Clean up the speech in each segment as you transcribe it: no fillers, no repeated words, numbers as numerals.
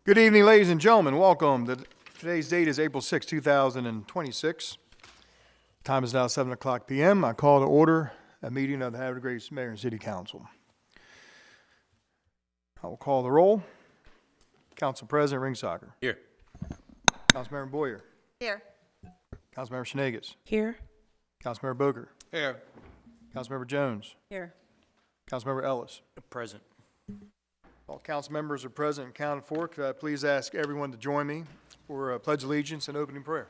Good evening, ladies and gentlemen. Welcome. Today's date is April 6, 2026. Time is now 7 o'clock p.m. I call to order a meeting of the Havre Grace Mayor and City Council. I will call the roll. Council President Ringsacker. Here. Councilmember Boyer. Here. Councilmember Schnegas. Here. Councilmember Boker. Here. Councilmember Jones. Here. Councilmember Ellis. Present. All council members are present and counted for. Could I please ask everyone to join me for Pledge of Allegiance and opening prayer?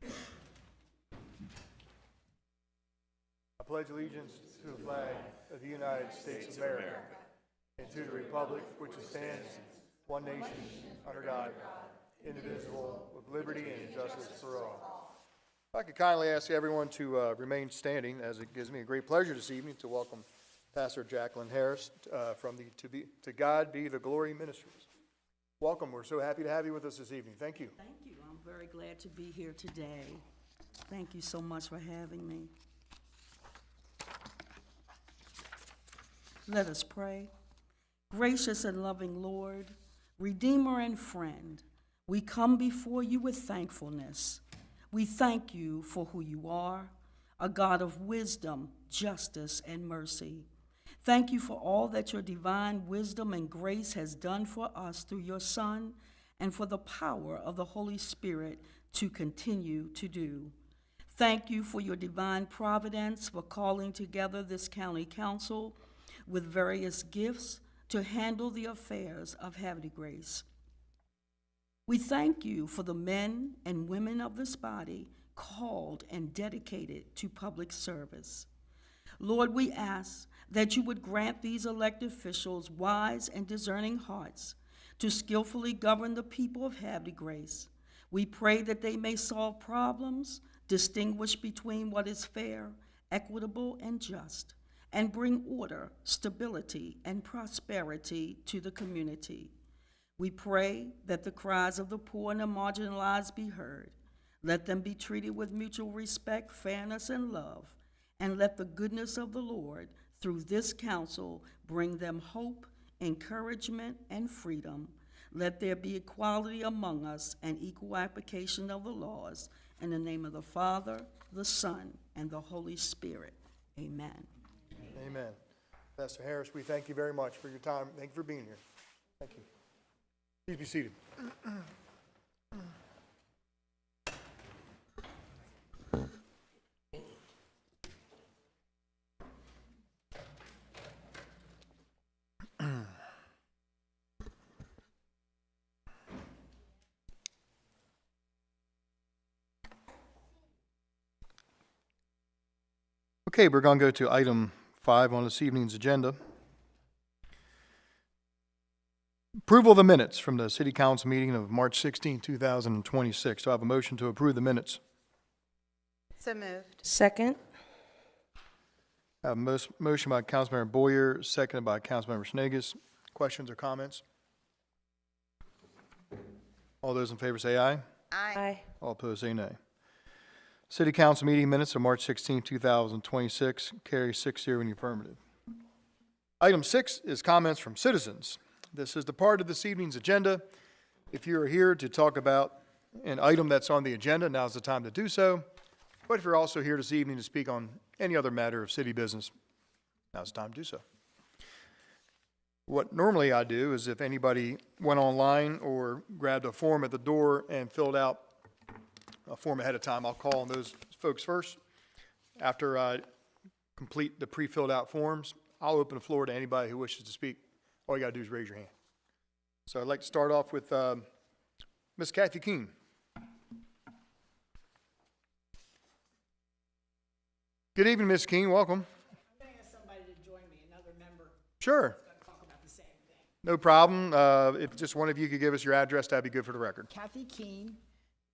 I pledge allegiance to the flag of the United States of America and to the republic which stands one nation under God, indivisible, with liberty and justice for all. If I could kindly ask everyone to remain standing, as it gives me a great pleasure this evening to welcome Pastor Jacqueline Harris from the To God Be the Glory Ministries. Welcome. We're so happy to have you with us this evening. Thank you. Thank you. I'm very glad to be here today. Thank you so much for having me. Let us pray. Gracious and loving Lord, Redeemer and friend, we come before you with thankfulness. We thank you for who you are, a God of wisdom, justice, and mercy. Thank you for all that your divine wisdom and grace has done for us through your Son, and for the power of the Holy Spirit to continue to do. Thank you for your divine providence for calling together this county council with various gifts to handle the affairs of Havre Grace. We thank you for the men and women of this body called and dedicated to public service. Lord, we ask that you would grant these elected officials wise and discerning hearts to skillfully govern the people of Havre Grace. We pray that they may solve problems, distinguish between what is fair, equitable, and just, and bring order, stability, and prosperity to the community. We pray that the cries of the poor and the marginalized be heard. Let them be treated with mutual respect, fairness, and love, and let the goodness of the Lord through this council bring them hope, encouragement, and freedom. Let there be equality among us and equal application of the laws. In the name of the Father, the Son, and the Holy Spirit. Amen. Amen. Pastor Harris, we thank you very much for your time. Thank you for being here. Thank you. Please be seated. Okay, we're going to go to item 5 on this evening's agenda. Approval of the minutes from the City Council meeting of March 16, 2026. Do I have a motion to approve the minutes? So moved. Second. I have a motion by Councilmember Boyer, seconded by Councilmember Schnegas. Questions or comments? All those in favor say aye. Aye. All opposed say nay. City Council meeting minutes of March 16, 2026, carry 6-0 in the affirmative. Item 6 is comments from citizens. This is the part of this evening's agenda. If you are here to talk about an item that's on the agenda, now's the time to do so. But if you're also here this evening to speak on any other matter of city business, now's the time to do so. What normally I do is if anybody went online or grabbed a form at the door and filled out a form ahead of time, I'll call on those folks first. After I complete the pre-filled out forms, I'll open the floor to anybody who wishes to speak. All you got to do is raise your hand. So I'd like to start off with Ms. Kathy Keene. Good evening, Ms. Keene. Welcome. I'm going to ask somebody to join me, another member. Sure. Going to talk about the same thing. No problem. If just one of you could give us your address, that'd be good for the record. Kathy Keene,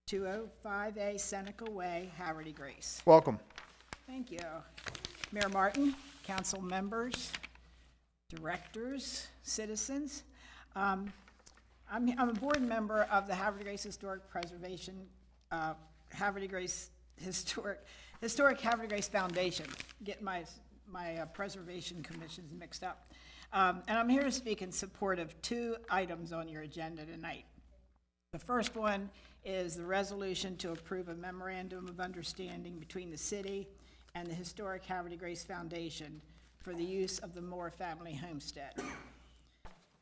205A Seneca Way, Havre Grace. Welcome. Thank you. Mayor Martin, council members, directors, citizens. I'm a board member of the Havre Grace Historic Preservation, Havre Grace Historic Havre Grace Foundation. Get my preservation commissions mixed up. And I'm here to speak in support of two items on your agenda tonight. The first one is the resolution to approve a memorandum of understanding between the city and the historic Havre de Grace Foundation for the use of the Moore family homestead.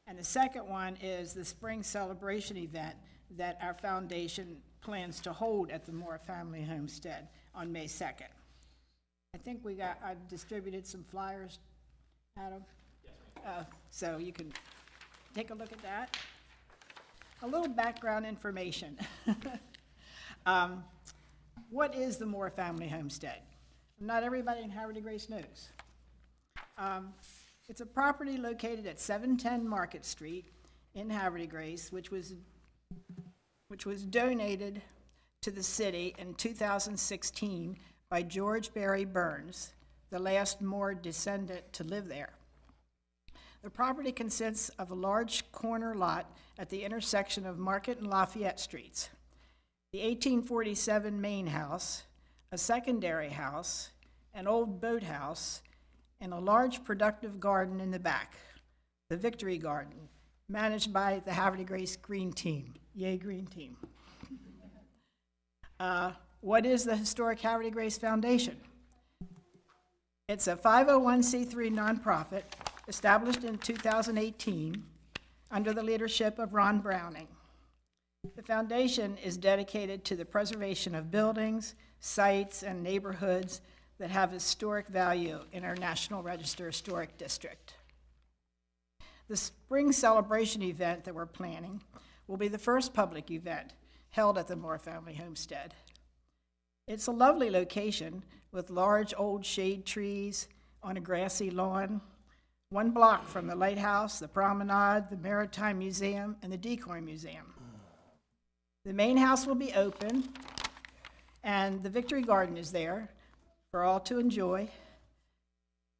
And the second one is the spring celebration event that our foundation plans to hold at the Moore family homestead on May 2nd. I think I distributed some flyers, Adam? Yes. So you can take a look at that. A little background information. What is the Moore family homestead? Not everybody in Havre de Grace knows. It's a property located at 710 Market Street in Havre de Grace, which was donated to the city in 2016 by George Barry Burns, the last Moore descendant to live there. The property consists of a large corner lot at the intersection of Market and Lafayette Streets, the 1847 main house, a secondary house, an old boathouse, and a large productive garden in the back, the Victory Garden, managed by the Havre de Grace Green Team. Yay, Green Team. What is the Historic Havre de Grace Foundation? It's a 501c3 nonprofit established in 2018 under the leadership of Ron Browning. The foundation is dedicated to the preservation of buildings, sites, and neighborhoods that have historic value in our National Register Historic District. The spring celebration event that we're planning will be the first public event held at the Moore family homestead. It's a lovely location with large old shade trees on a grassy lawn, 1 block from the lighthouse, the promenade, the Maritime Museum, and the Decoy Museum. The main house will be open, and the Victory Garden is there for all to enjoy.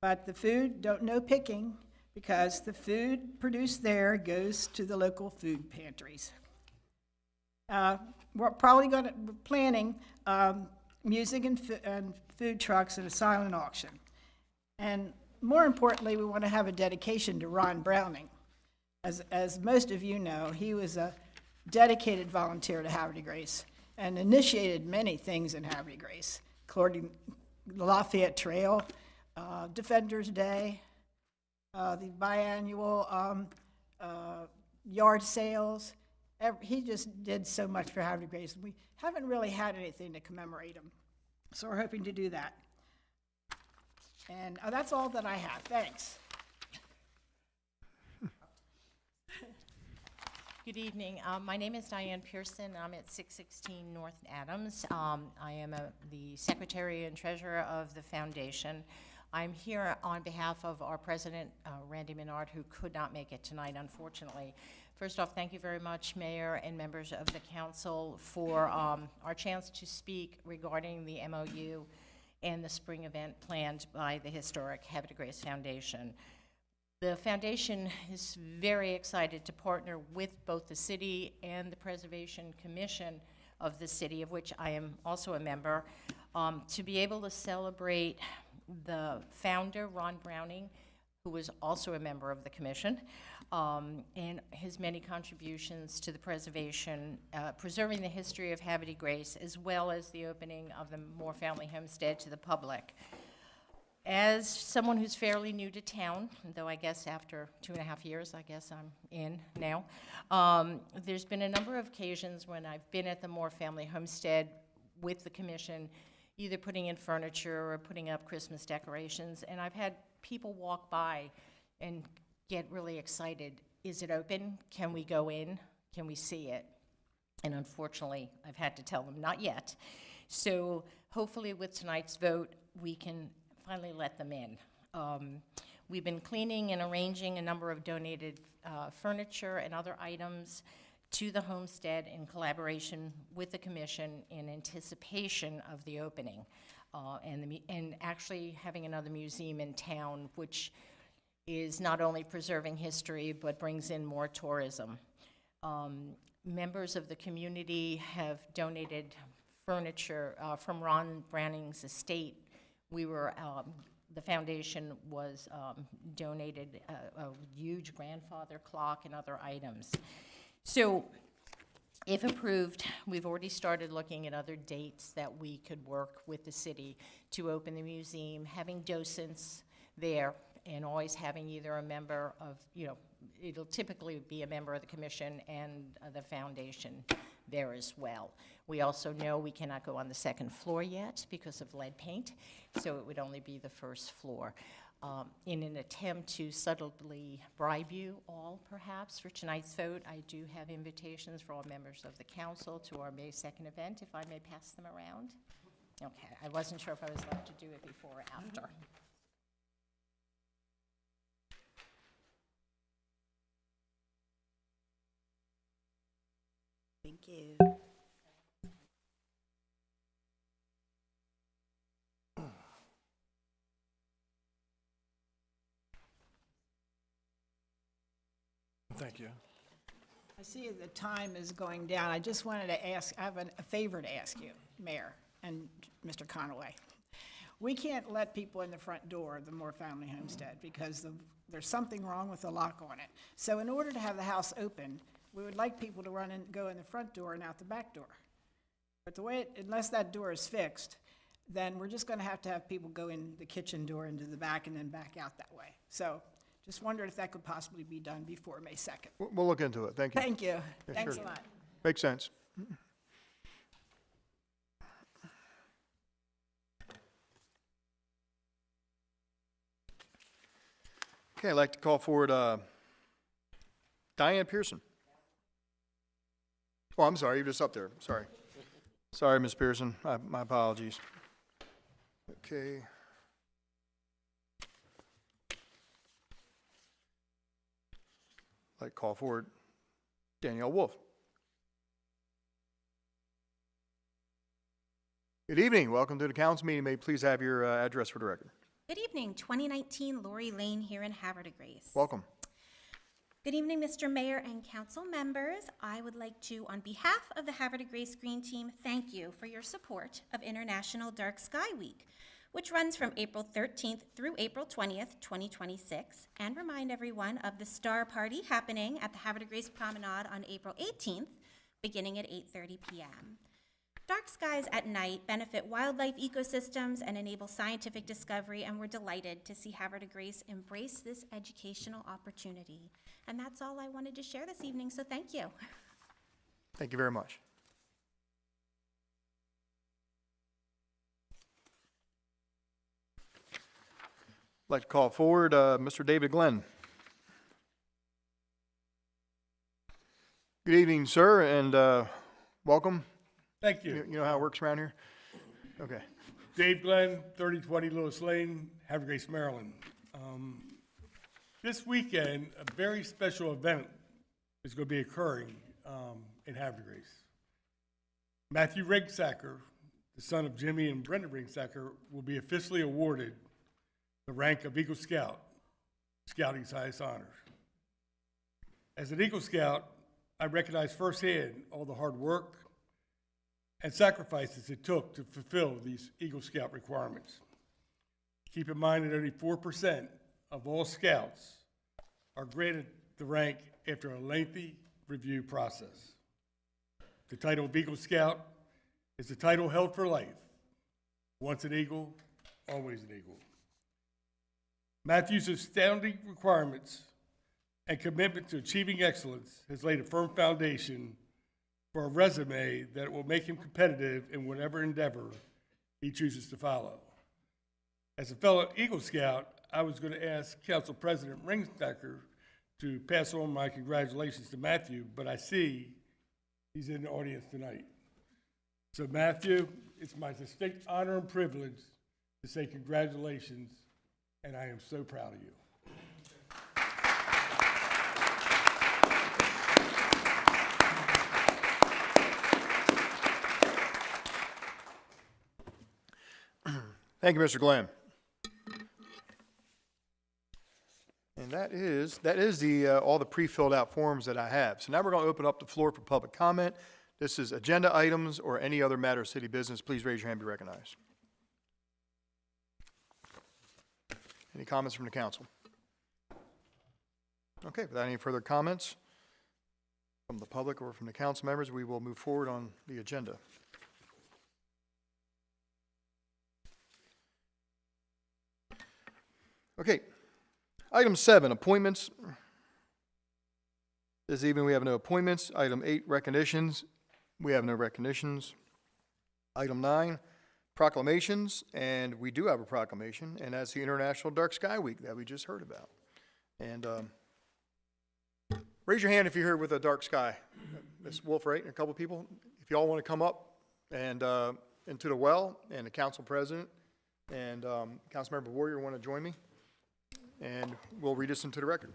But the food, no picking, because the food produced there goes to the local food pantries. We're planning music and food trucks and a silent auction. And more importantly, we want to have a dedication to Ron Browning. As most of you know, he was a dedicated volunteer to Havre de Grace and initiated many things in Havre de Grace, including the Lafayette Trail, Defenders Day, the biannual yard sales. He just did so much for Havre de Grace. We haven't really had anything to commemorate him, so we're hoping to do that. And that's all that I have. Thanks. Good evening. My name is Diane Pearson. I'm at 616 North Adams. I am the secretary and treasurer of the foundation. I'm here on behalf of our president, Randy Menard, who could not make it tonight, unfortunately. First off, thank you very much, Mayor and members of the council, for our chance to speak regarding the MOU and the spring event planned by the historic Havre de Grace Foundation. The foundation is very excited to partner with both the city and the Preservation Commission of the city, of which I am also a member, to be able to celebrate the founder, Ron Browning, who was also a member of the commission, and his many contributions to the preservation, preserving the history of Havre de Grace, as well as the opening of the Moore family homestead to the public. As someone who's fairly new to town, though I guess after 2.5 years, I guess I'm in now, there's been a number of occasions when I've been at the Moore family homestead with the commission, either putting in furniture or putting up Christmas decorations, and I've had people walk by and get really excited. Is it open? Can we go in? Can we see it? And unfortunately, I've had to tell them not yet. So hopefully with tonight's vote, we can finally let them in. We've been cleaning and arranging a number of donated furniture and other items to the homestead in collaboration with the commission in anticipation of the opening, and actually having another museum in town, which is not only preserving history but brings in more tourism. Members of the community have donated furniture from Ron Browning's estate. We were the foundation was donated a huge grandfather clock and other items. So if approved, we've already started looking at other dates that we could work with the city to open the museum, having docents there, and always having either a member of, it'll typically be a member of the commission and the foundation there as well. We also know we cannot go on the second floor yet because of lead paint, so it would only be the first floor. In an attempt to subtly bribe you all, perhaps, for tonight's vote, I do have invitations for all members of the council to our May 2nd event, if I may pass them around. Okay, I wasn't sure if I was allowed to do it before or after. Thank you. Thank you. I see the time is going down. I just wanted to ask, I have a favor to ask you, Mayor and Mr. Conaway. We can't let people in the front door of the Moore Family Homestead because there's something wrong with the lock on it. So in order to have the house open, we would like people to go in the front door and out the back door. But unless that door is fixed, then we're just gonna have to have people go in the kitchen door into the back and then back out that way. So just wondered if that could possibly be done before May 2nd. We'll look into it. Thank you. Thank you. Yeah, Thanks sure. a lot. Makes sense. Okay, I'd like to call forward Diane Pearson. Oh, I'm sorry, you're just up there. Sorry. Sorry, Ms. Pearson. My apologies. Okay. I'd like to call forward Danielle Wolf. Good evening. Welcome to the council meeting. May you please have your address for the record. Good evening, 2019 Lori Lane here in Havre de Grace. Welcome. Good evening, Mr. Mayor and council members. I would like to, on behalf of the Havre de Grace Green Team, thank you for your support of International Dark Sky Week, which runs from April 13th through April 20th, 2026, and remind everyone of the Star Party happening at the Havre de Grace Promenade on April 18th, beginning at 8:30 p.m. Dark skies at night benefit wildlife ecosystems and enable scientific discovery, and we're delighted to see Havre de Grace embrace this educational opportunity. And that's all I wanted to share this evening, so thank you. Thank you very much. I'd like to call forward Mr. David Glenn. Good evening, sir, and welcome. Thank you. You know how it works around here? Okay. Dave Glenn, 3020 Lewis Lane, Havre de Grace, Maryland. This weekend, a very special event is going to be occurring in Havre de Grace. Matthew Ringsacker, the son of Jimmy and Brenda Ringsacker, will be officially awarded the rank of Eagle Scout, Scouting's highest honors. As an Eagle Scout, I recognize firsthand all the hard work and sacrifices it took to fulfill these Eagle Scout requirements. Keep in mind that only 4% of all scouts are granted the rank after a lengthy review process. The title of Eagle Scout is a title held for life. Once an Eagle, always an Eagle. Matthew's astounding requirements and commitment to achieving excellence has laid a firm foundation for a resume that will make him competitive in whatever endeavor he chooses to follow. As a fellow Eagle Scout, I was going to ask Council President Ringsacker to pass on my congratulations to Matthew, but I see he's in the audience tonight. So Matthew, it's my distinct honor and privilege to say congratulations, and I am so proud of you. Thank you, Mr. Glenn. And that is the all the pre-filled out forms that I have. So now we're going to open up the floor for public comment. This is agenda items or any other matter of city business. Please raise your hand to be recognized. Any comments from the council? Okay, without any further comments from the public or from the council members, we will move forward on the agenda. Okay, item 7, appointments. This evening we have no appointments. Item 8, recognitions. We have no recognitions. Item 9, proclamations, and we do have a proclamation, and that's the International Dark Sky Week that we just heard about. And raise your hand if you're here with a dark sky. Ms. Wolf, right, and a couple people. If you all want to come up and into the well, and the council president and Councilmember Warrior want to join me, and we'll read this into the record.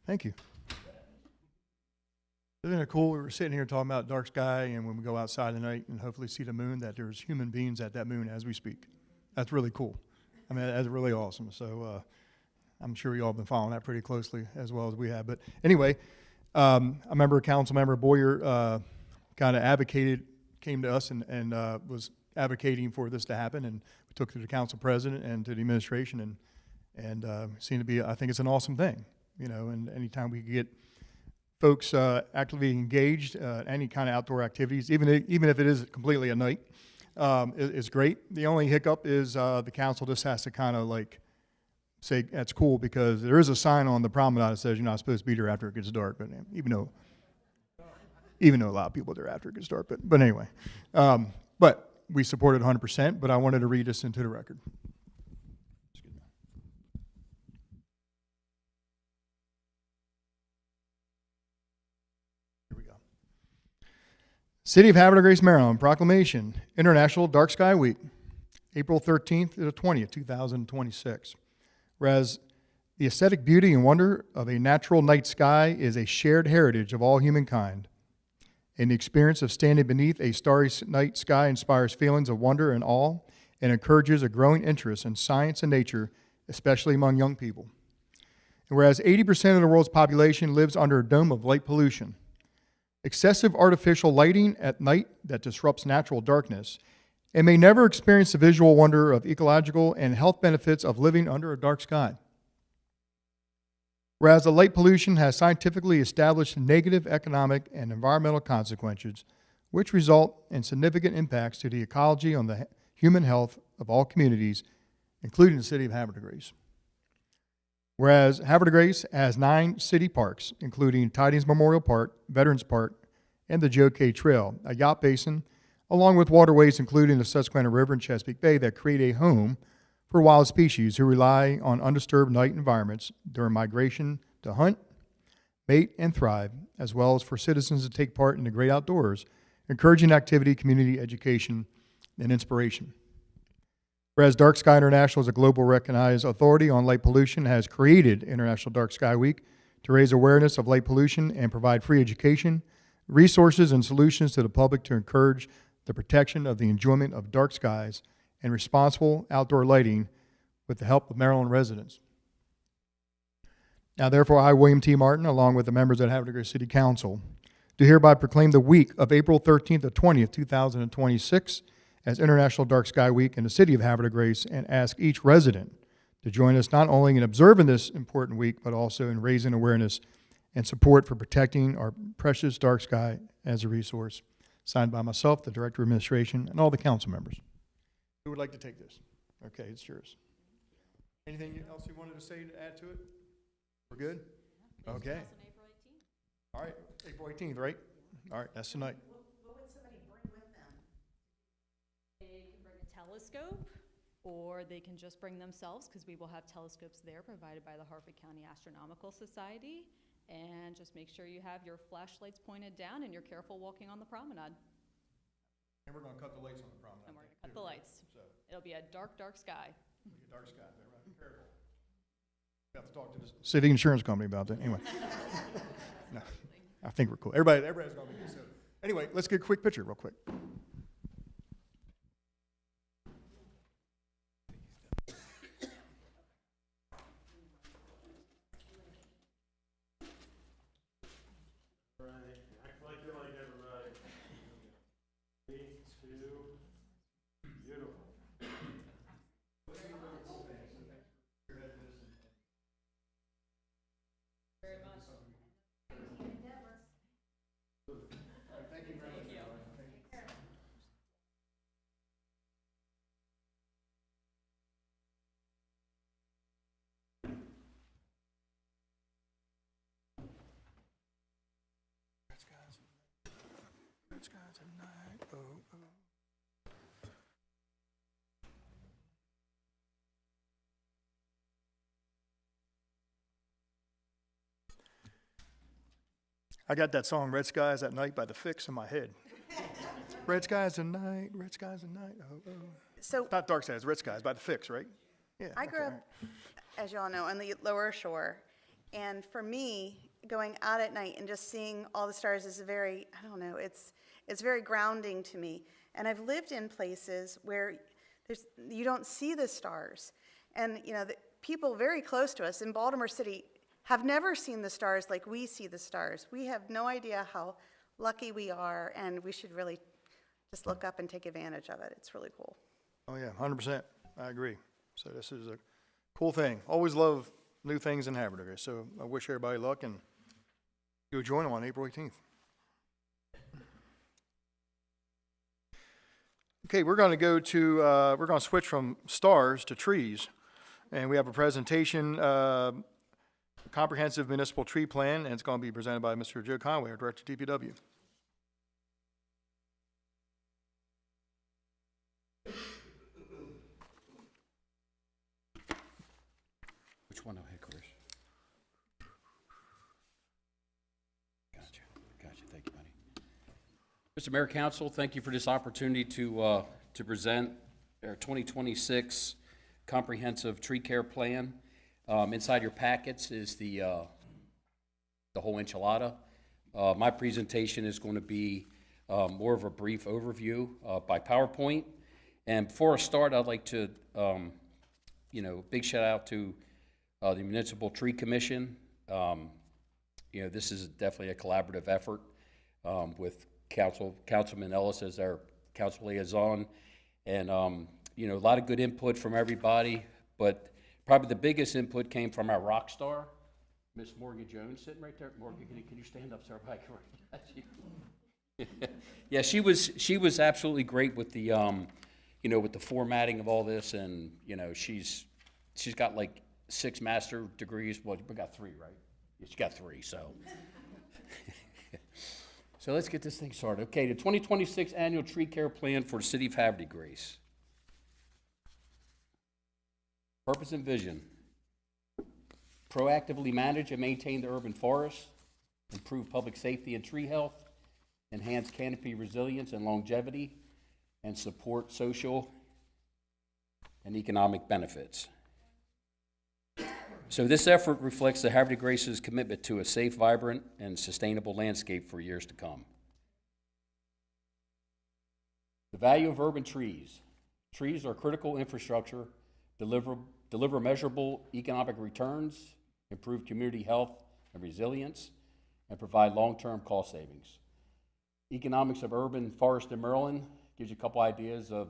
Thank you. Isn't it cool? We were sitting here talking about dark sky, and when we go outside at night and hopefully see the moon, that there's human beings at that moon as we speak. That's really cool. I mean, that's really awesome. So I'm sure you all have been following that pretty closely as well as we have. But anyway, I remember Councilmember Boyer kind of came to us and was advocating for this to happen, and we took it to the council president and to the administration, and seemed to be, I think it's an awesome thing. You know, and anytime we can get folks actively engaged, any kind of outdoor activities, even if it is completely at night, is great. The only hiccup is the council just has to kind of like say that's cool, because there is a sign on the promenade that says you're not supposed to be there after it gets dark. But even though a lot of people are there after it gets dark, but anyway, but we support it 100%. But I wanted to read this into the record. City of Havre, Grace, Maryland, proclamation, International Dark Sky Week, April 13th to the 20th, 2026. Whereas the aesthetic beauty and wonder of a natural night sky is a shared heritage of all humankind, and the experience of standing beneath a starry night sky inspires feelings of wonder and awe and encourages a growing interest in science and nature, especially among young people. And whereas 80% of the world's population lives under a dome of light pollution, excessive artificial lighting at night that disrupts natural darkness, and may never experience the visual wonder of ecological and health benefits of living under a dark sky. Whereas the light pollution has scientifically established negative economic and environmental consequences, which result in significant impacts to the ecology on the human health of all communities, including the city of Havre de Grace. Whereas Havre de Grace has 9 city parks, including Tidings Memorial Park, Veterans Park, and the Joe K Trail, a yacht basin, along with waterways including the Susquehanna River and Chesapeake Bay that create a home for wild species who rely on undisturbed night environments during migration to hunt, mate, and thrive, as well as for citizens to take part in the great outdoors, encouraging activity, community education, and inspiration. Whereas Dark Sky International is a global recognized authority on light pollution, has created International Dark Sky Week to raise awareness of light pollution and provide free education, resources, and solutions to the public to encourage the protection of the enjoyment of dark skies and responsible outdoor lighting with the help of Maryland residents. Now, therefore, I, William T. Martin, along with the members of the Havre de Grace City Council, do hereby proclaim the week of April 13th to 20th, 2026 as International Dark Sky Week in the city of Havre de Grace, and ask each resident to join us not only in observing this important week, but also in raising awareness and support for protecting our precious dark sky as a resource. Signed by myself, the Director of Administration, and all the council members. Who would like to take this? Okay, it's yours. Anything else you wanted to say to add to it? We're good? Okay. All right, April 18th, right? All right, that's tonight. They can bring a telescope, or they can just bring themselves, because we will have telescopes there provided by the Harford County Astronomical Society. And just make sure you have your flashlights pointed down and you're careful walking on the promenade. And we're going to cut the lights on the promenade. And we're going to cut the lights. So, It'll be a dark, dark sky. dark sky, everybody be careful. Got to talk to the city insurance company about that. Anyway. No, I think we're cool. Everybody's going to be good. So, anyway, let's get a quick picture real quick. I got that song, Red Skies at Night by The Fix in my head. Red skies at night, red skies at night. Oh, oh. So Not Dark Skies, Red Skies by The Fix, right? Yeah. I okay, grew all up, right. as you all know, on the lower shore. And for me, going out at night and just seeing all the stars is very, I don't know, it's very grounding to me. And I've lived in places where you don't see the stars. And, you know, the people very close to us in Baltimore City have never seen the stars like we see the stars. We have no idea how lucky we are, and we should really just look up and take advantage of it. It's really cool. Oh, yeah, 100%. I agree. So this is a cool thing. Always love new things in Havre. So I wish everybody luck, and go join them on April 18th. Okay, we're going to go to, we're going to switch from stars to trees. And we have a presentation, comprehensive municipal tree plan, and it's going to be presented by Mr. Joe Conway, our Director of DPW. Which one? Oh, headquarters. Gotcha. Thank you, buddy. Mr. Mayor, Council, thank you for this opportunity to present our 2026 comprehensive tree care plan. Inside your packets is the whole enchilada. My presentation is going to be more of a brief overview by PowerPoint. And before I start, I'd like to, big shout out to the Municipal Tree Commission. This is definitely a collaborative effort with Councilman Ellis as our council liaison. And, a lot of good input from everybody, but probably the biggest input came from our rock star, Miss Morgan Jones, sitting right there. Morgan, can you stand up so everybody can recognize you? Yeah, she was absolutely great with the, with the formatting of all this, and she's got like 6 master degrees. Well, we got 3, right? Yeah, she got 3, so. So let's get this thing started. Okay, the 2026 annual tree care plan for the city of Havre de Grace. Purpose and vision: proactively manage and maintain the urban forest, improve public safety and tree health, enhance canopy resilience and longevity, and support social and economic benefits. So this effort reflects the Havre de Grace's commitment to a safe, vibrant, and sustainable landscape for years to come. The value of urban trees. Trees are critical infrastructure, deliver measurable economic returns, improve community health and resilience, and provide long-term cost savings. Economics of urban forest in Maryland gives you a couple ideas of,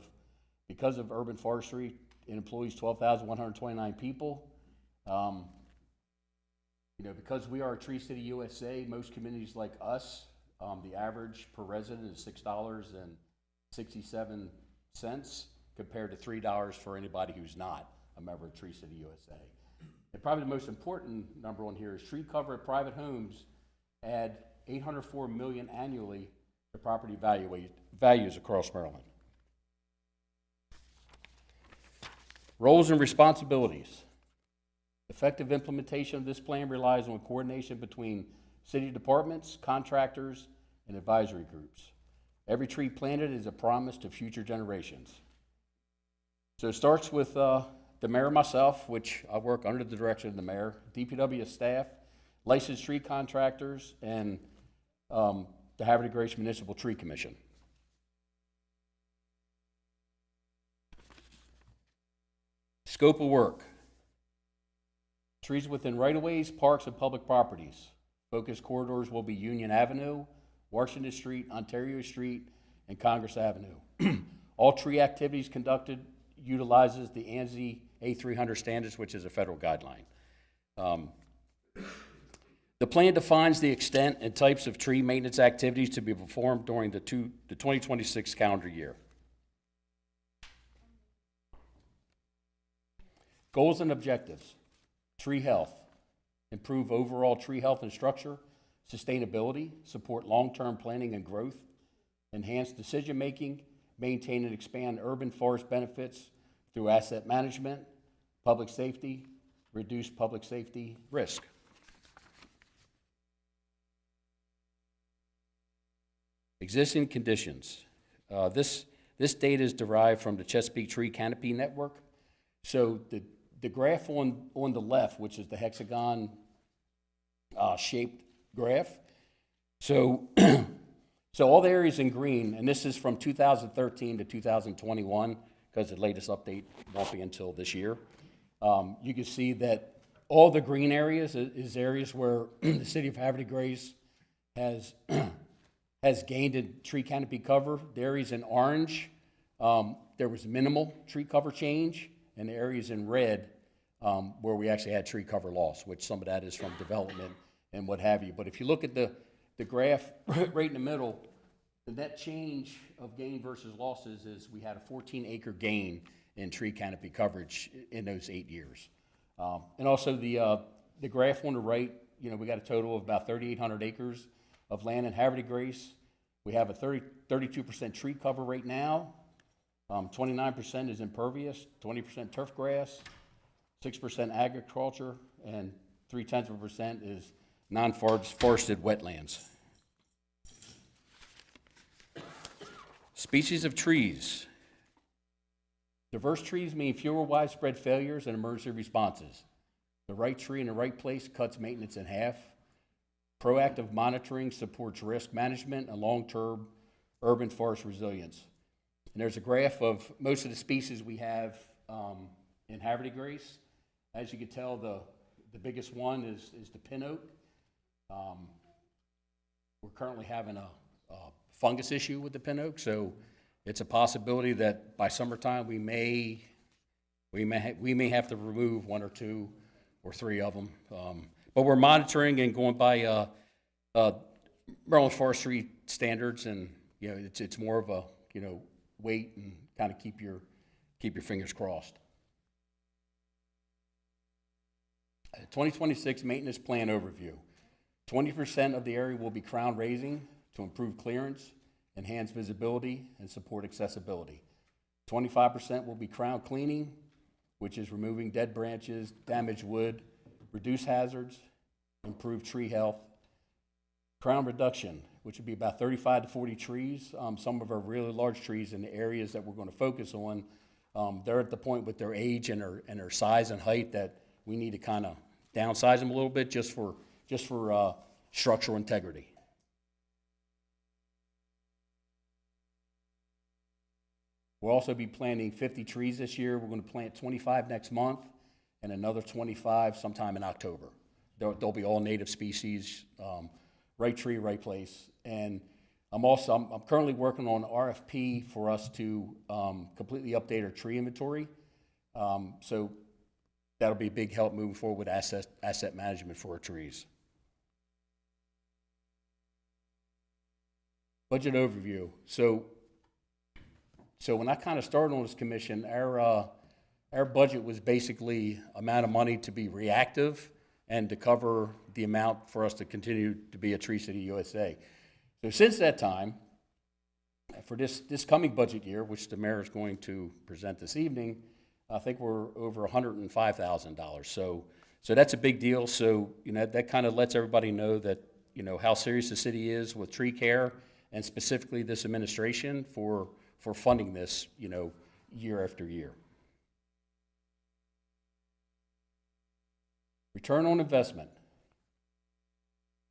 because of urban forestry, it employs 12,129 people. Because we are a Tree City USA, most communities like us, the average per resident is $6.67 compared to $3 for anybody who's not a member of Tree City USA. And probably the most important number on here is tree cover at private homes add $804 million annually to property values across Maryland. Roles and responsibilities. Effective implementation of this plan relies on coordination between city departments, contractors, and advisory groups. Every tree planted is a promise to future generations. So it starts with the mayor, myself, which I work under the direction of the mayor, DPW staff, licensed tree contractors, and the Havre de Grace Municipal Tree Commission. Scope of work. Trees within right-of-ways, parks, and public properties. Focus corridors will be Union Avenue, Washington Street, Ontario Street, and Congress Avenue. All tree activities conducted utilizes the ANSI A300 standards, which is a federal guideline. The plan defines the extent and types of tree maintenance activities to be performed during the 2026 calendar year. Goals and objectives. Tree health. Improve overall tree health and structure. Sustainability. Support long-term planning and growth. Enhance decision-making. Maintain and expand urban forest benefits through asset management. Public safety. Reduce public safety risk. Existing conditions. This data is derived from the Chesapeake Tree Canopy Network. So the graph on the left, which is the hexagon shaped graph. So, so all the areas in green, and this is from 2013 to 2021, because the latest update won't be until this year. You can see that all the green areas is areas where the city of Havre de Grace has gained in tree canopy cover. The areas in orange, there was minimal tree cover change, and the areas in red where we actually had tree cover loss, which some of that is from development and what have you. But if you look at the graph right in the middle, the net change of gain versus losses is we had a 14-acre gain in tree canopy coverage in those 8 years. And also the graph on the right, you know, we got a total of about 3,800 acres of land in Havre de Grace. We have a 32% tree cover right now. 29% is impervious, 20% turf grass, 6% agriculture, and 0.3% is non-forested wetlands. Species of trees. Diverse trees mean fewer widespread failures and emergency responses. The right tree in the right place cuts maintenance in half. Proactive monitoring supports risk management and long-term urban forest resilience. And there's a graph of most of the species we have in Havre de Grace. As you can tell, the biggest one is the pin oak. We're currently having a fungus issue with the pin oak, so it's a possibility that by summertime we may have to remove 1 or 2 or 3 of them. But we're monitoring and going by Maryland forestry standards, and you know it's more of a wait and kind of keep your fingers crossed. 2026 maintenance plan overview. 20% of the area will be crown raising to improve clearance, enhance visibility, and support accessibility. 25% will be crown cleaning, which is removing dead branches, damaged wood, reduce hazards, improve tree health. Crown reduction, which would be about 35 to 40 trees. Some of our really large trees in the areas that we're going to focus on, they're at the point with their age and their size and height that we need to kind of downsize them a little bit just for structural integrity. We'll also be planting 50 trees this year. We're going to plant 25 next month and another 25 sometime in October. They'll be all native species, right tree, right place. And I'm currently working on an RFP for us to completely update our tree inventory. So that'll be a big help moving forward with asset management for our trees. Budget overview. So when I kind of started on this commission, our budget was basically amount of money to be reactive and to cover the amount for us to continue to be a Tree City USA. So since that time, for this coming budget year, which the mayor is going to present this evening, I think we're over $105,000. So that's a big deal. So that kind of lets everybody know that how serious the city is with tree care, and specifically this administration for funding this year after year. Return on investment,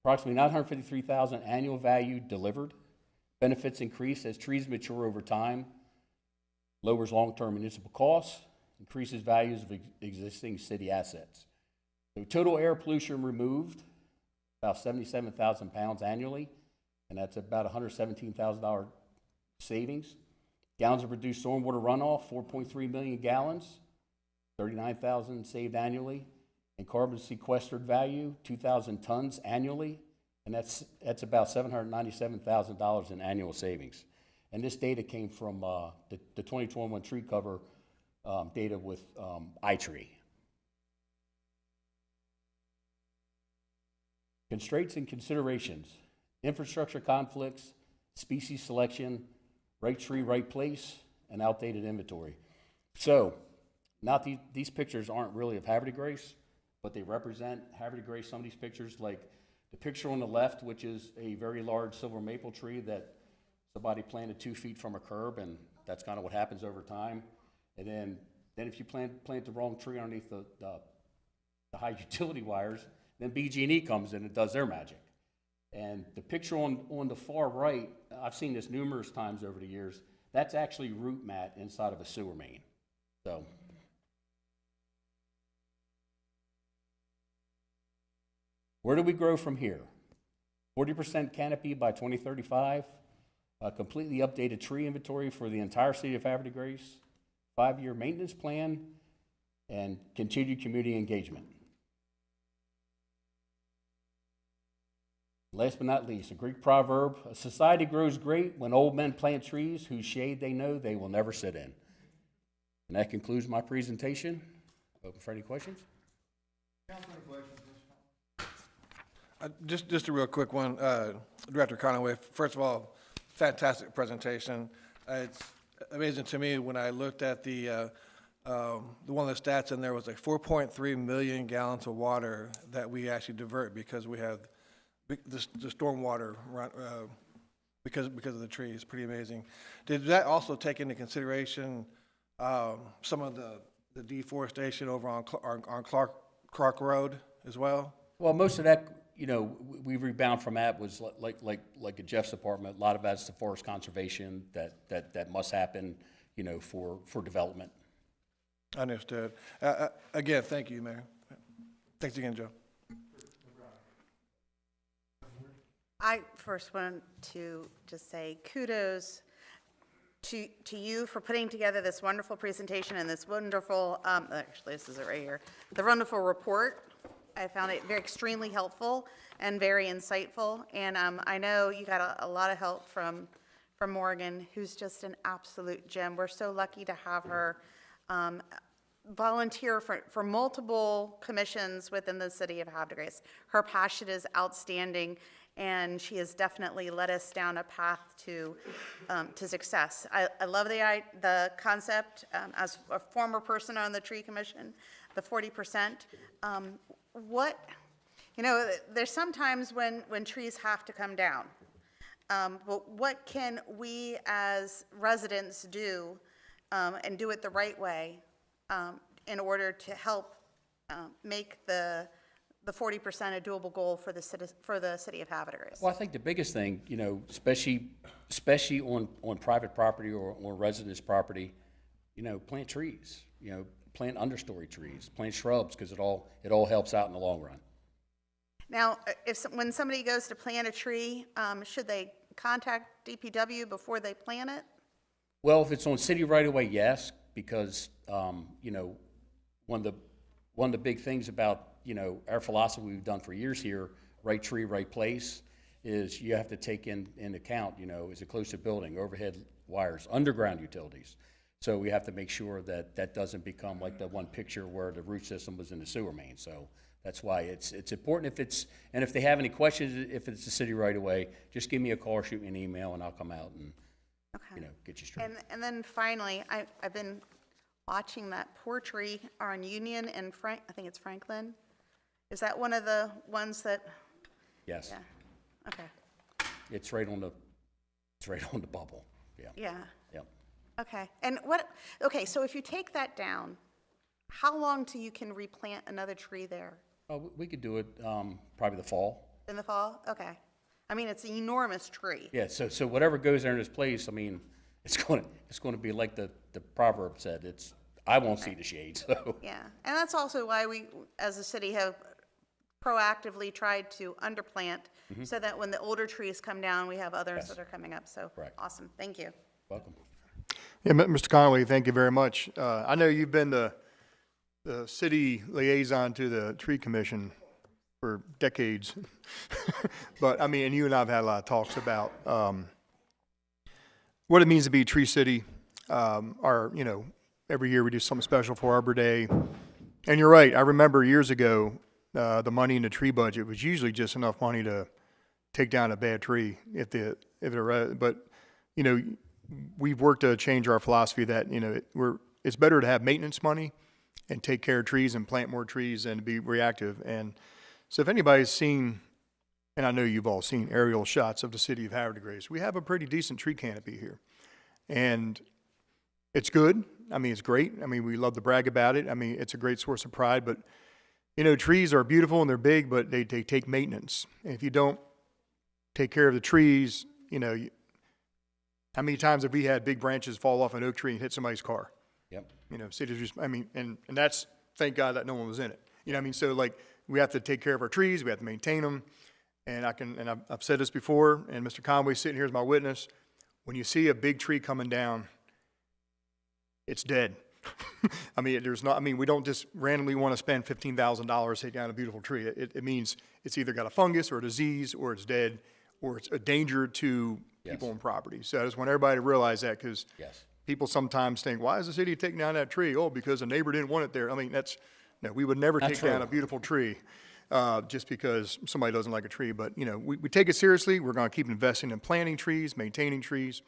approximately $953,000 annual value delivered. Benefits increase as trees mature over time, lowers long-term municipal costs, increases values of existing city assets. So total air pollution removed, about 77,000 pounds annually, and that's about $117,000 savings. Gallons of reduced stormwater runoff, 4.3 million gallons, 39,000 saved annually. And carbon sequestered value, 2,000 tons annually, and that's about $797,000 in annual savings. And this data came from the 2021 tree cover data with iTree. Constraints and considerations: infrastructure conflicts, species selection, right tree, right place, and outdated inventory. So, these pictures aren't really of Havre de Grace, but they represent Havre de Grace. Some of these pictures, like the picture on the left, which is a very large silver maple tree that somebody planted 2 feet from a curb, and that's kind of what happens over time. And then if you plant the wrong tree underneath the high utility wires, then BG&E comes in and does their magic. And the picture on the far right, I've seen this numerous times over the years, that's actually root mat inside of a sewer main. So, where do we grow from here? 40% canopy by 2035, a completely updated tree inventory for the entire city of Havre de Grace, 5-year maintenance plan, and continued community engagement. Last but not least, a Greek proverb: a society grows great when old men plant trees whose shade they know they will never sit in. And that concludes my presentation. Open for any questions. Just a real quick one, Director Conaway. First of all, fantastic presentation. It's amazing to me when I looked at the one of the stats in there was like 4.3 million gallons of water that we actually divert because we have the storm water run, because of the trees. Pretty amazing. Did that also take into consideration some of the deforestation over on Clark Road as well? Well, most of that, we rebound from that was like at Jeff's department. A lot of that's the forest conservation that must happen, for development. Understood. Again, thank you, Mayor. Thanks again, Joe. I first want to just say kudos to you for putting together this wonderful presentation and this wonderful, actually this is it right here, the wonderful report. I found it very extremely helpful and very insightful. And I know you got a lot of help from Morgan, who's just an absolute gem. We're so lucky to have her volunteer for multiple commissions within the city of Havre de Grace. Her passion is outstanding, and she has definitely led us down a path to success. I love the concept, as a former person on the tree commission, the 40%. There's sometimes when trees have to come down, but what can we as residents do, and do it the right way, in order to help make the 40% a doable goal for the city of Havre de Grace? Well, I think the biggest thing, especially on private property or residence property, plant trees. Plant understory trees, plant shrubs, because it all helps out in the long run. Now, when somebody goes to plant a tree, should they contact DPW before they plant it? Well, if it's on city right away, yes, because one of the big things about our philosophy we've done for years here, right tree, right place, is you have to take in account, is it close to building, overhead wires, underground utilities. So we have to make sure that doesn't become like the one picture where the root system was in the sewer main. So that's why it's important. If they have any questions, if it's the city right away, just give me a call or shoot me an email, and I'll come out and get you straight. And then finally, I've been watching that poor tree on Union and I think it's Franklin. Is that one of the ones that? Yes. Yeah. Okay. It's right on the bubble. Yeah. Yeah. Yep. Okay. And so if you take that down, how long till you can replant another tree there? We could do it, probably the fall. In the fall? Okay. I mean, it's an enormous tree. Yeah, so whatever goes there in its place, I mean, it's gonna be like the proverb said, I won't see the shade, so. Yeah, and that's also why we, as a city, have proactively tried to underplant so that when the older trees come down, we have others Yes. that are coming up. So, Correct. awesome. Thank you. Welcome. Yeah, Mr. Conway, thank you very much. I know you've been the city liaison to the tree commission for decades. But, I mean, and you and I have had a lot of talks about what it means to be a tree city. Every year we do something special for Arbor Day. And you're right, I remember years ago, the money in the tree budget was usually just enough money to take down a bad tree but, we've worked to change our philosophy that, it's better to have maintenance money and take care of trees and plant more trees than to be reactive. And so if anybody's seen, and I know you've all seen aerial shots of the city of Havre de Grace, we have a pretty decent tree canopy here. And it's good. I mean, it's great. I mean, we love to brag about it. I mean, it's a great source of pride, but, trees are beautiful and they're big, but they take maintenance. And if you don't take care of the trees, how many times have we had big branches fall off an oak tree and hit somebody's car? Yep. Cities just, and that's, thank God that no one was in it. So like, we have to take care of our trees, we have to maintain them. And I've said this before, and Mr. Conway's sitting here as my witness. When you see a big tree coming down, it's dead. We don't just randomly want to spend $15,000 to take down a beautiful tree. It means it's either got a fungus or a disease, or it's dead, or it's a danger to people and property. So I just want everybody to realize that, because people sometimes think, why is the city taking down that tree? Oh, because a neighbor didn't want it there. No, we would never take down a beautiful tree just because somebody doesn't like a tree. But, we take it seriously. We're going to keep investing in planting trees, maintaining trees.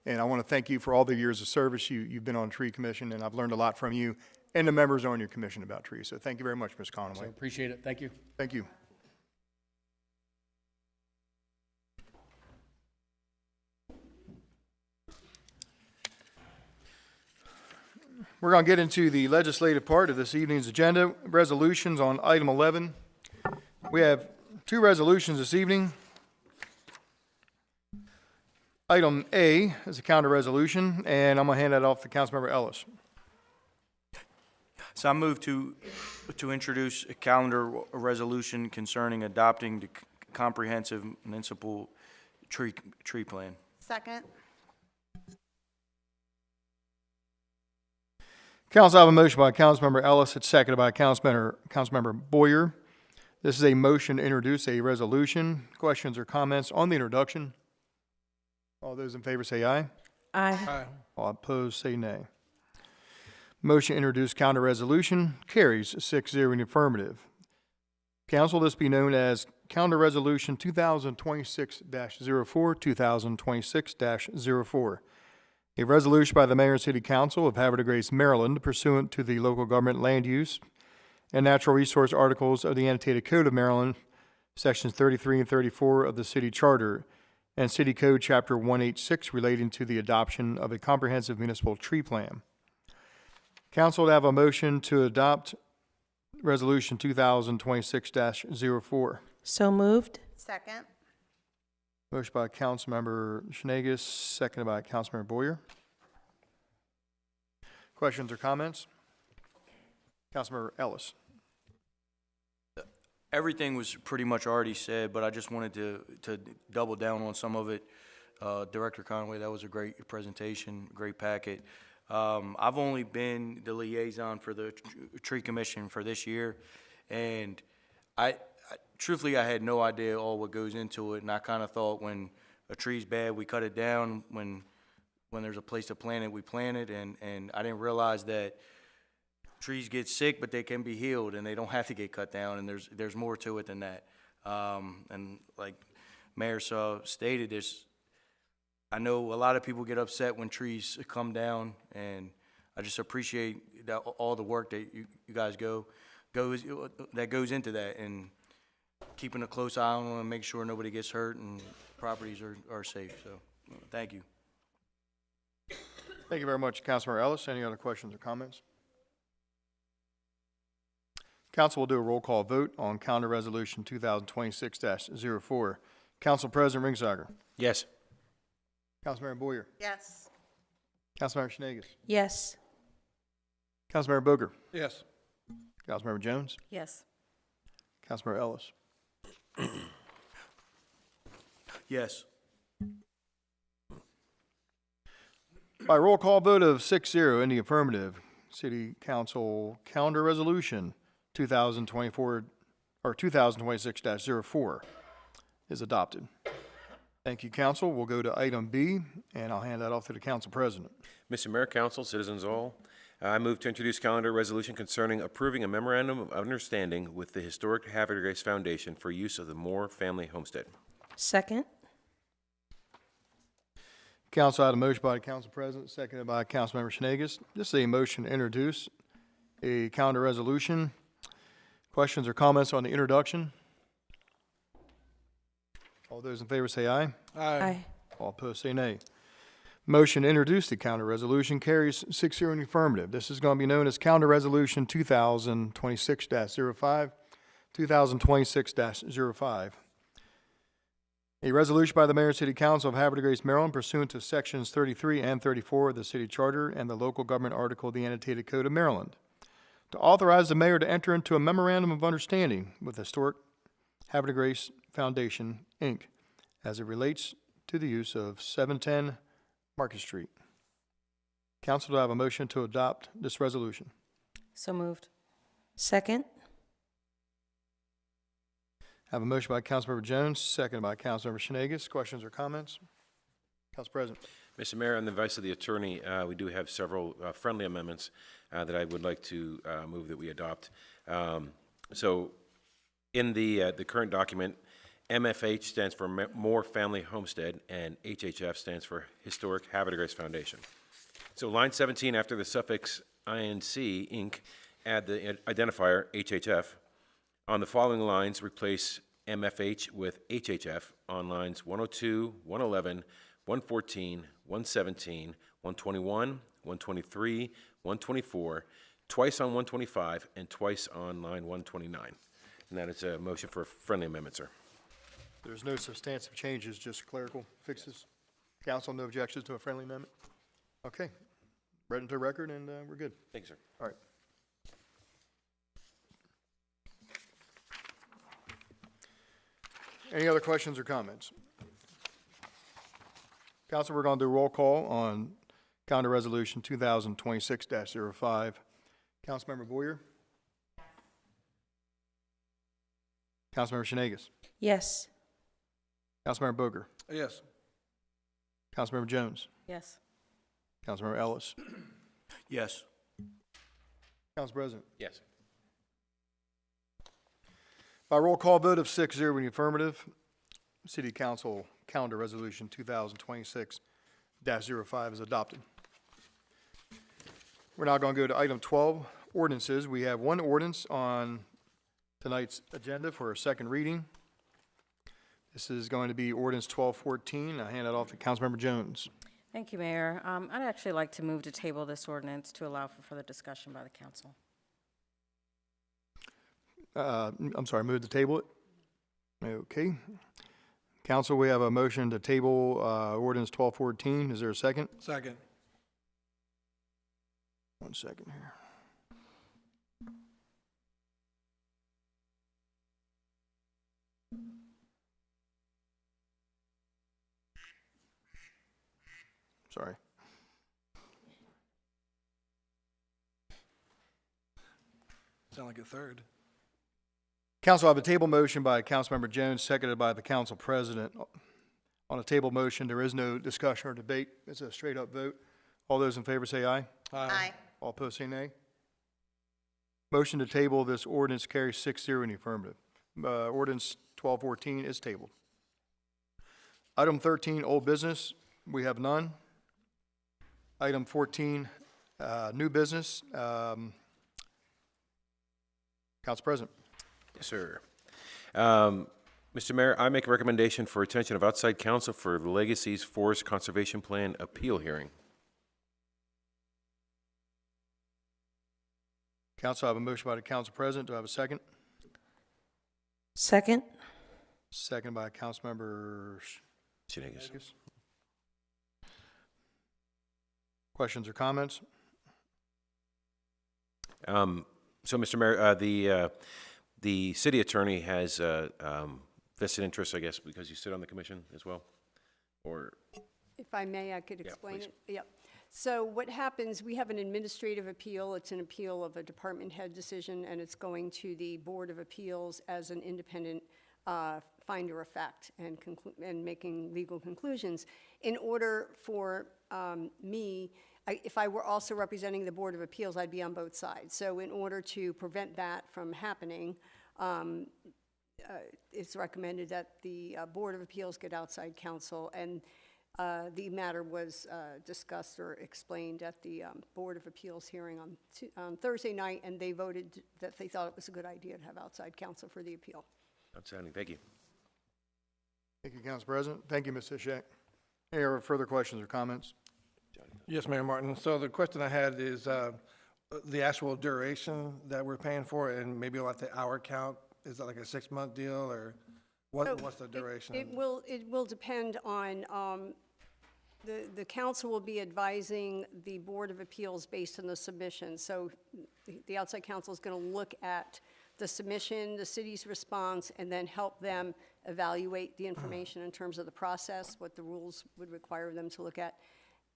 And I want to thank you for all the years of service you've been on Tree Commission, and I've learned a lot from you and the members on your commission about trees. So thank you very much, Ms. Conway. Appreciate it. Thank you. Thank you. We're going to get into the legislative part of this evening's agenda, resolutions on item 11. We have two resolutions this evening. Item A is a counter resolution, and I'm going to hand that off to Councilmember Ellis. So I move to introduce a calendar resolution concerning adopting the comprehensive municipal tree plan. Second. Council, I have a motion by Councilmember Ellis. It's seconded by Councilmember Boyer. This is a motion to introduce a resolution. Questions or comments on the introduction? All those in favor say aye. Aye. All opposed say nay. Motion to introduce counter resolution carries 6-0 in the affirmative. Council, this be known as Counter Resolution 2026-04, 2026-04. A resolution by the Mayor and City Council of Havre de Grace, Maryland, pursuant to the Local Government Land Use and Natural Resource Articles of the Annotated Code of Maryland, Sections 33 and 34 of the City Charter, and City Code Chapter 186 relating to the adoption of a comprehensive municipal tree plan. Council to have a motion to adopt Resolution 2026-04. So moved. Second. Motion by Councilmember Schnegus, seconded by Councilmember Boyer. Questions or comments? Councilmember Ellis. Everything was pretty much already said, but I just wanted to double down on some of it. Director Conway, that was a great presentation, great packet. I've only been the liaison for the Tree Commission for this year, and truthfully, I had no idea all what goes into it, and I kind of thought when a tree's bad, we cut it down. When there's a place to plant it, we plant it, and I didn't realize that trees get sick, but they can be healed, and they don't have to get cut down, and there's more to it than that. And like Mayor stated, I know a lot of people get upset when trees come down, and I just appreciate that all the work that you guys goes into that, and keeping a close eye on them and make sure nobody gets hurt and properties are safe. So, thank you. Thank you very much, Councilmember Ellis. Any other questions or comments? Council will do a roll call vote on Calendar Resolution 2026-04. Council President Ringsager. Yes. Councilmember Boyer. Yes. Councilmember Schneegis. Yes. Councilmember Booger. Yes. Councilmember Jones. Yes. Councilmember Ellis. Yes. By roll call vote of 6-0 in the affirmative, City Council Calendar Resolution 2024 or 2026-04 is adopted. Thank you, Council. We'll go to item B, and I'll hand that off to the Council President. Mr. Mayor, Council, citizens all, I move to introduce calendar resolution concerning approving a memorandum of understanding with the Historic Havre Grace Foundation for use of the Moore Family Homestead. Second. Council had a motion by the Council President, seconded by Councilmember Schneegis. This is a motion to introduce a calendar resolution. Questions or comments on the introduction? All those in favor say aye. Aye. All opposed say nay. Motion to introduce the calendar resolution carries 6-0 in the affirmative. This is going to be known as Calendar Resolution 2026-05, 2026-05. A resolution by the Mayor and City Council of Havre de Grace, Maryland, pursuant to Sections 33 and 34 of the City Charter and the Local Government Article of the Annotated Code of Maryland, to authorize the Mayor to enter into a memorandum of understanding with the Historic Havre de Grace Foundation, Inc., as it relates to the use of 710 Market Street. Council, do I have a motion to adopt this resolution? So moved. Second. I have a motion by Councilmember Jones, seconded by Councilmember Schneegis. Questions or comments? Council President. Mr. Mayor, on the advice of the attorney, we do have several friendly amendments that I would like to move that we adopt. So in the current document, MFH stands for Moore Family Homestead, and HHF stands for Historic Havre de Grace Foundation. So line 17, after the suffix INC, Inc., add the identifier HHF. On the following lines, replace MFH with HHF on lines 102, 111, 114, 117, 121, 123, 124, twice on 125, and twice on line 129. And that is a motion for a friendly amendment, sir. There's no substantive changes, just clerical fixes. Council, no objections to a friendly amendment? Okay. Read into record, and we're good. Thank you, sir. All right. Any other questions or comments? Council, we're going to do a roll call on Calendar Resolution 2026-05. Councilmember Boyer? Councilmember Schneegis? Yes. Councilmember Boger? Yes. Councilmember Jones? Yes. Councilmember Ellis? Yes. Council President? Yes. By roll call vote of 6-0 in the affirmative, City Council Calendar Resolution 2026-05 is adopted. We're now going to go to item 12, ordinances. We have one ordinance on tonight's agenda for a second reading. This is going to be ordinance 1214. I hand it off to Councilmember Jones. Thank you, Mayor. I'd actually like to move to table this ordinance to allow for further discussion by the council. I'm sorry, move to table it? Okay. Council, we have a motion to table ordinance 1214. Is there a second? Second. 1 second here. Sorry. Sound like a third. Council, I have a table motion by Councilmember Jones, seconded by the Council President. On a table motion, there is no discussion or debate. It's a straight-up vote. All those in favor say aye. Aye. All opposed say nay. Motion to table this ordinance carries 6-0 in the affirmative. Ordinance 1214 is tabled. Item 13, old business. We have none. Item 14, new business. Council President. Yes, sir. Mr. Mayor, I make a recommendation for attention of outside counsel for the Legacies Forest Conservation Plan appeal hearing. Council, I have a motion by the council president. Do I have a second? Second? Second by Councilmember Senegas. Snakes. Questions or comments? So, Mr. Mayor, the city attorney has vested interest, I guess, because you sit on the commission as well? Or, If I may, I could Yeah, explain please. it. Yep. So what happens, we have an administrative appeal. It's an appeal of a department head decision, and it's going to the Board of Appeals as an independent finder of fact and making legal conclusions. In order for me, if I were also representing the Board of Appeals, I'd be on both sides. So in order to prevent that from happening, it's recommended that the Board of Appeals get outside counsel, and the matter was discussed or explained at the Board of Appeals hearing on Thursday night, and they voted that they thought it was a good idea to have outside counsel for the appeal. outstanding, thank you. Thank you, Council President. Thank you, Ms. Ishak. Any other further questions or comments? Yes, Mayor Martin. So the question I had is the actual duration that we're paying for, and maybe what the hour count, is that like a 6-month deal, or what's the duration? It will depend on, the council will be advising the Board of Appeals based on the submission. So the outside counsel is going to look at the submission, the city's response, and then help them evaluate the information in terms of the process, what the rules would require them to look at.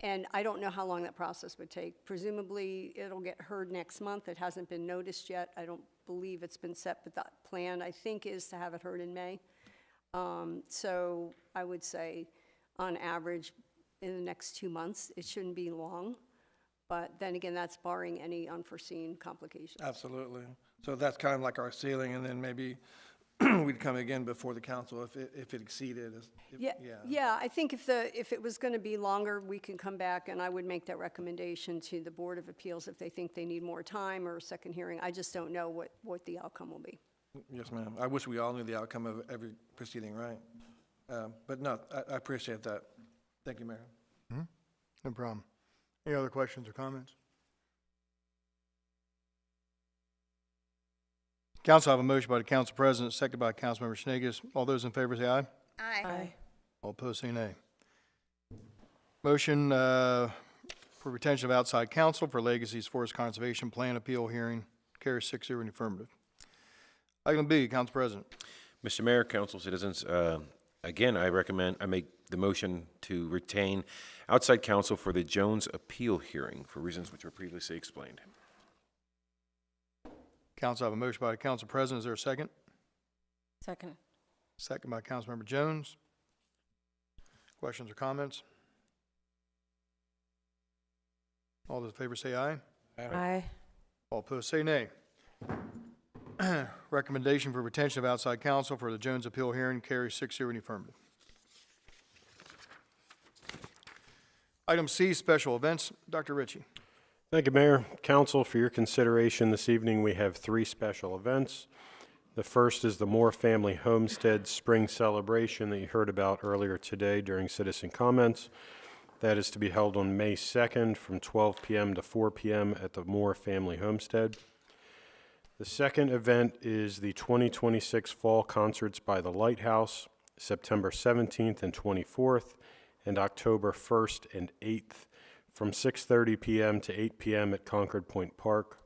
And I don't know how long that process would take. Presumably, it'll get heard next month. It hasn't been noticed yet. I don't believe it's been set, but that plan, I think, is to have it heard in May. So I would say, on average, in the next 2 months, it shouldn't be long. But then again, that's barring any unforeseen complications. Absolutely. So that's kind of like our ceiling, and then maybe we'd come again before the council if it exceeded. Yeah, I think if it was going to be longer, we can come back, and I would make that recommendation to the Board of Appeals if they think they need more time or a second hearing. I just don't know what the outcome will be. Yes, ma'am. I wish we all knew the outcome of every proceeding, right? But no, I appreciate that. Thank you, Mayor. No problem. Any other questions or comments? Council, I have a motion by the council president, seconded by Councilmember Snakes. All those in favor say aye. Aye. All opposed say nay. Motion for retention of outside counsel for Legacy's Forest Conservation Plan appeal hearing carries 6-0 in the affirmative. Item B, Council President. Mr. Mayor, council citizens, again, I make the motion to retain outside counsel for the Jones appeal hearing for reasons which were previously explained. Council, I have a motion by the council president. Is there a second? Second. Second by Councilmember Jones. Questions or comments? All those in favor say aye. Aye. All opposed say nay. Recommendation for retention of outside counsel for the Jones appeal hearing carries 6-0 in the affirmative. Item C, special events. Dr. Ritchie. Thank you, Mayor. Council, for your consideration this evening, we have 3 special events. The first is the Moore Family Homestead Spring Celebration that you heard about earlier today during citizen comments. That is to be held on May 2nd from 12 p.m. to 4 p.m. at the Moore Family Homestead. The second event is the 2026 Fall Concerts by the Lighthouse, September 17th and 24th, and October 1st and 8th, from 6:30 p.m. to 8 p.m. at Concord Point Park.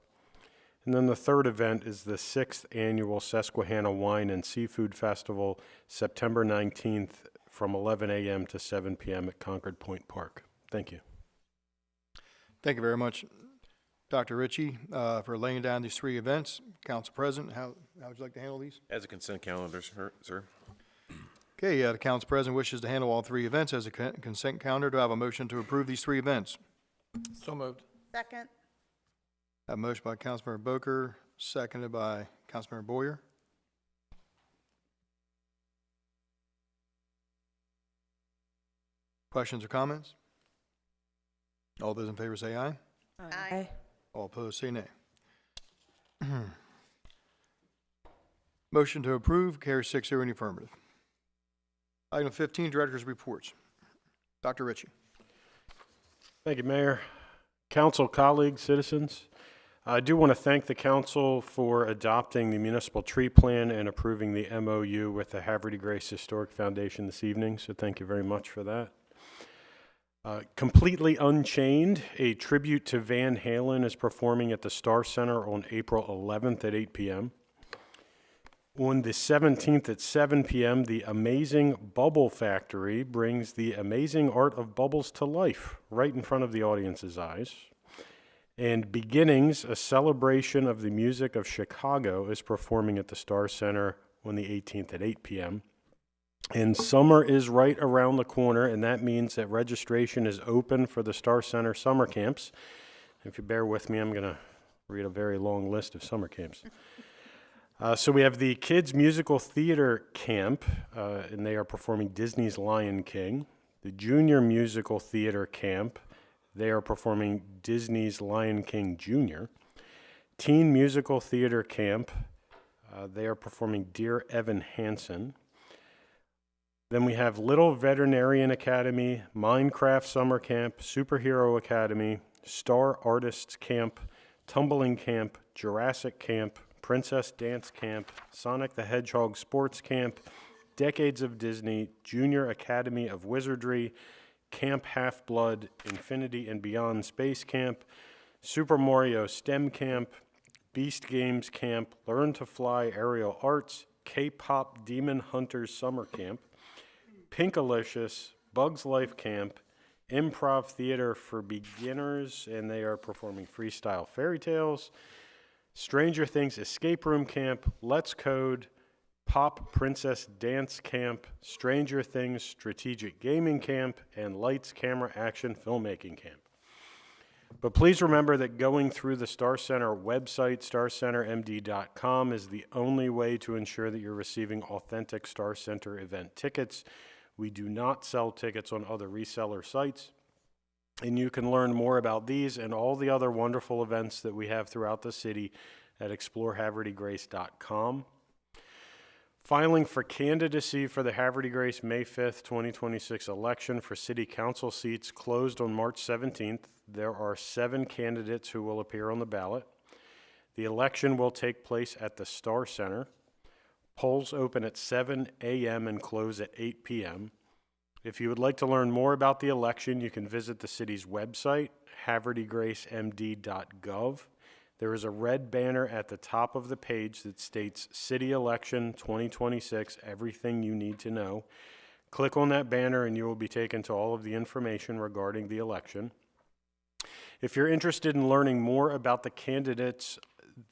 And then the third event is the 6th Annual Susquehanna Wine and Seafood Festival, September 19th, from 11 a.m. to 7 p.m. at Concord Point Park. Thank you. Thank you very much, Dr. Ritchie, for laying down these 3 events. Council President, how would you like to handle these? As a consent calendar, sir. Okay, the Council President wishes to handle all 3 events as a consent calendar. Do I have a motion to approve these 3 events? So moved. Second. I have a motion by Councilmember Boker, seconded by Councilmember Boyer. Questions or comments? All those in favor say aye. Aye. All opposed say nay. Motion to approve carries 6-0 in the affirmative. Item 15, Director's Reports. Dr. Ritchie. Thank you, Mayor. Council, colleagues, citizens. I do want to thank the council for adopting the municipal tree plan and approving the MOU with the Havre de Grace Historic Foundation this evening, so thank you very much for that. Completely Unchained, a tribute to Van Halen, is performing at the Star Center on April 11th at 8 p.m. On the 17th at 7 p.m., the Amazing Bubble Factory brings the amazing art of bubbles to life right in front of the audience's eyes. And Beginnings, a celebration of the music of Chicago, is performing at the Star Center on the 18th at 8 p.m. And summer is right around the corner, and that means that registration is open for the Star Center summer camps. If you bear with me, I'm going to read a very long list of summer camps. So we have the Kids Musical Theater Camp, and they are performing Disney's Lion King. The Junior Musical Theater Camp, they are performing Disney's Lion King Jr. Teen Musical Theater Camp, they are performing Dear Evan Hansen. Then we have Little Veterinarian Academy, Minecraft Summer Camp, Superhero Academy, Star Artists Camp, Tumbling Camp, Jurassic Camp, Princess Dance Camp, Sonic the Hedgehog Sports Camp, Decades of Disney, Junior Academy of Wizardry, Camp Half-Blood, Infinity and Beyond Space Camp, Super Mario STEM Camp, Beast Games Camp, Learn to Fly Aerial Arts, K-Pop Demon Hunters Summer Camp, Pinkalicious, Bugs Life Camp, Improv Theater for Beginners, and they are performing freestyle fairy tales, Stranger Things Escape Room Camp, Let's Code, Pop Princess Dance Camp, Stranger Things Strategic Gaming Camp, and Lights, Camera, Action Filmmaking Camp. But please remember that going through the Star Center website, starcentermd.com, is the only way to ensure that you're receiving authentic Star Center event tickets. We do not sell tickets on other reseller sites. And you can learn more about these and all the other wonderful events that we have throughout the city at explorehavredegrace.com. Filing for candidacy for the Havre de Grace May 5th, 2026 election for city council seats closed on March 17th. There are 7 candidates who will appear on the ballot. The election will take place at the Star Center. Polls open at 7 a.m. and close at 8 p.m. If you would like to learn more about the election, you can visit the city's website, havredegracemd.gov. There is a red banner at the top of the page that states City Election 2026, everything you need to know. Click on that banner and you will be taken to all of the information regarding the election. If you're interested in learning more about the candidates,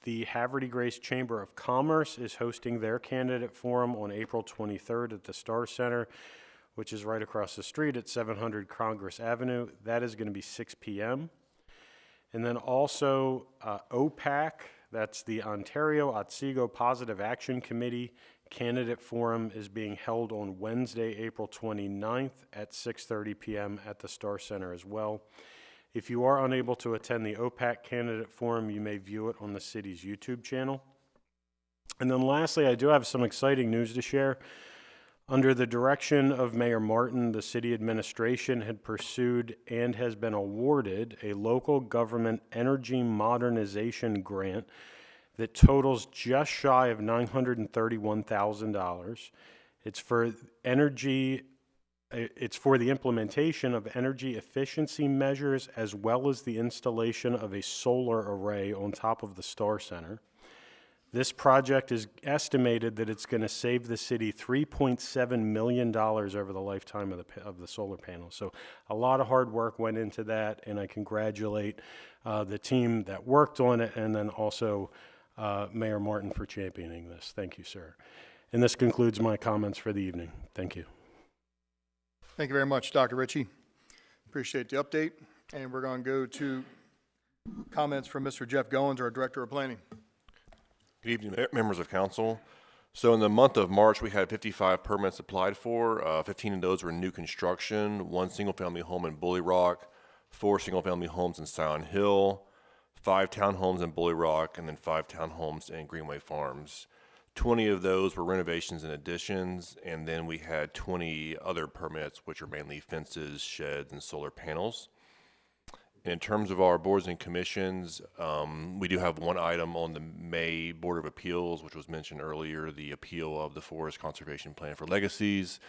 the Havre de Grace Chamber of Commerce is hosting their candidate forum on April 23rd at the Star Center, which is right across the street at 700 Congress Avenue. That is going to be 6 p.m. And then also OPAC, that's the Ontario Otsego Positive Action Committee candidate forum, is being held on Wednesday, April 29th at 6:30 p.m. at the Star Center as well. If you are unable to attend the OPAC candidate forum, you may view it on the city's YouTube channel. And then lastly, I do have some exciting news to share. Under the direction of Mayor Martin, the city administration had pursued and has been awarded a local government energy modernization grant that totals just shy of $931,000. It's for the implementation of energy efficiency measures as well as the installation of a solar array on top of the Star Center. This project is estimated that it's going to save the city $3.7 million over the lifetime of the solar panels. So a lot of hard work went into that, and I congratulate the team that worked on it, and then also Mayor Martin for championing this. Thank you, sir. And this concludes my comments for the evening. Thank you. Thank you very much, Dr. Ritchie. Appreciate the update. And we're going to go to comments from Mr. Jeff Goins, our Director of Planning. Good evening, members of council. So in the month of March, we had 55 permits applied for. 15 of those were new construction, 1 single-family home in Bully Rock, 4 single-family homes in Silent Hill, 5 townhomes in Bully Rock, and then 5 townhomes in Greenway Farms. 20 of those were renovations and additions, and then we had 20 other permits, which are mainly fences, sheds, and solar panels. In terms of our boards and commissions, we do have one item on the May Board of Appeals, which was mentioned earlier, the appeal of the Forest Conservation Plan for Legacies.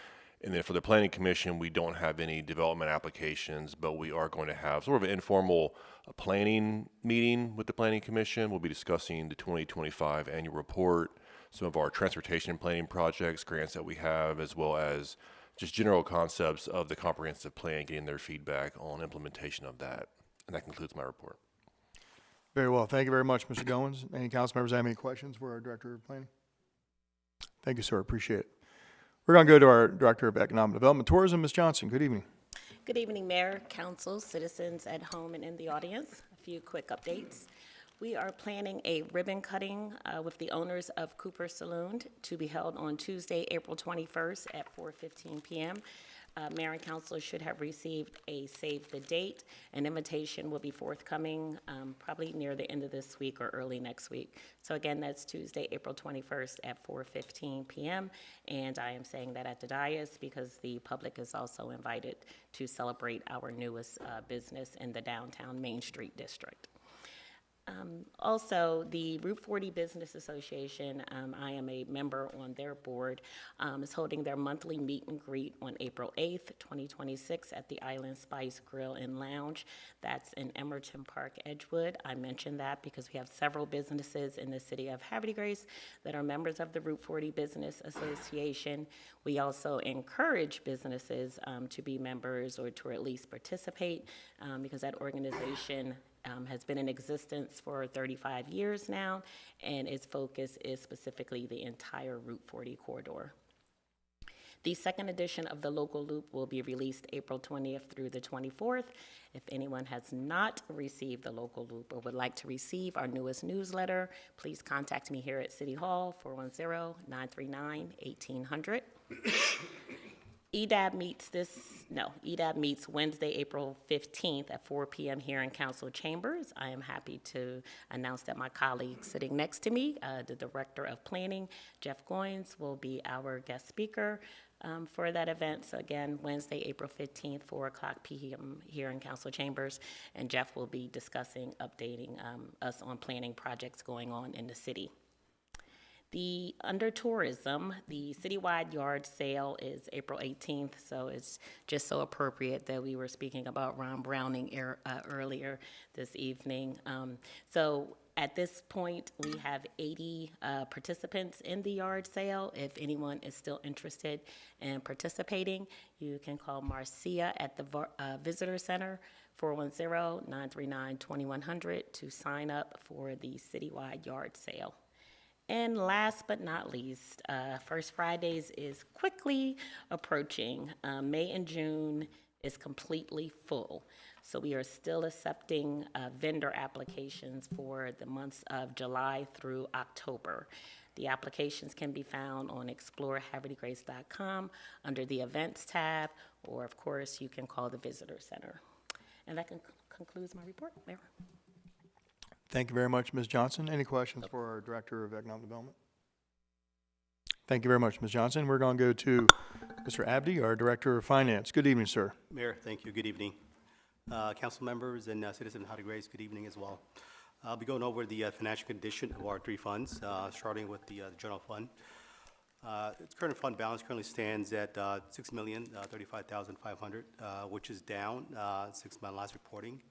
And then for the Planning Commission, we don't have any development applications, but we are going to have sort of an informal planning meeting with the Planning Commission. We'll be discussing the 2025 annual report, some of our transportation planning projects, grants that we have, as well as just general concepts of the comprehensive plan, getting their feedback on implementation of that. And that concludes my report. Very well. Thank you very much, Mr. Goins. Any council members have any questions for our Director of Planning? Thank you, sir. Appreciate it. We're going to go to our Director of Economic Development, Tourism, Ms. Johnson. Good evening. Good evening, Mayor, Council, citizens at home and in the audience. A few quick updates. We are planning a ribbon cutting with the owners of Cooper Saloon to be held on Tuesday, April 21st at 4:15 p.m. Mayor and Council should have received a save the date. An invitation will be forthcoming probably near the end of this week or early next week. So again, that's Tuesday, April 21st at 4:15 p.m. And I am saying that at the dais because the public is also invited to celebrate our newest business in the downtown Main Street district. Also, the Route 40 Business Association, I am a member on their board, is holding their monthly meet and greet on April 8th, 2026 at the Island Spice Grill and Lounge. That's in Emerson Park, Edgewood. I mentioned that because we have several businesses in the city of Havre de Grace that are members of the Route 40 Business Association. We also encourage businesses to be members or to at least participate because that organization has been in existence for 35 years now, and its focus is specifically the entire Route 40 corridor. The second edition of the Local Loop will be released April 20th through the 24th. If anyone has not received the Local Loop or would like to receive our newest newsletter, please contact me here at City Hall, 410-939-1800. EDAB meets Wednesday, April 15th at 4 p.m. here in Council Chambers. I am happy to announce that my colleague sitting next to me, the Director of Planning, Jeff Goins, will be our guest speaker for that event. So again, Wednesday, April 15th, 4 o'clock p.m. here in Council Chambers, and Jeff will be discussing, updating us on planning projects going on in the city. Under tourism, the citywide yard sale is April 18th, so it's just so appropriate that we were speaking about Ron Browning earlier this evening. So at this point, we have 80 participants in the yard sale. If anyone is still interested in participating, you can call Marcia at the Visitor Center, 410-939-2100 to sign up for the citywide yard sale. And last but not least, First Fridays is quickly approaching. May and June is completely full. So we are still accepting vendor applications for the months of July through October. The applications can be found on explorehavredegrace.com under the Events tab, or of course, you can call the Visitor Center. And that concludes my report, Mayor. Thank you very much, Ms. Johnson. Any questions for our Director of Economic Development? Thank you very much, Ms. Johnson. We're going to go to Mr. Abdi, our Director of Finance. Good evening, sir. Mayor, thank you. Good evening. Council members and citizens of Havre de Grace, good evening as well. I'll be going over the financial condition of our three funds, starting with the general fund. Its current fund balance currently stands at $6,035,500, which is down 6 months last reporting.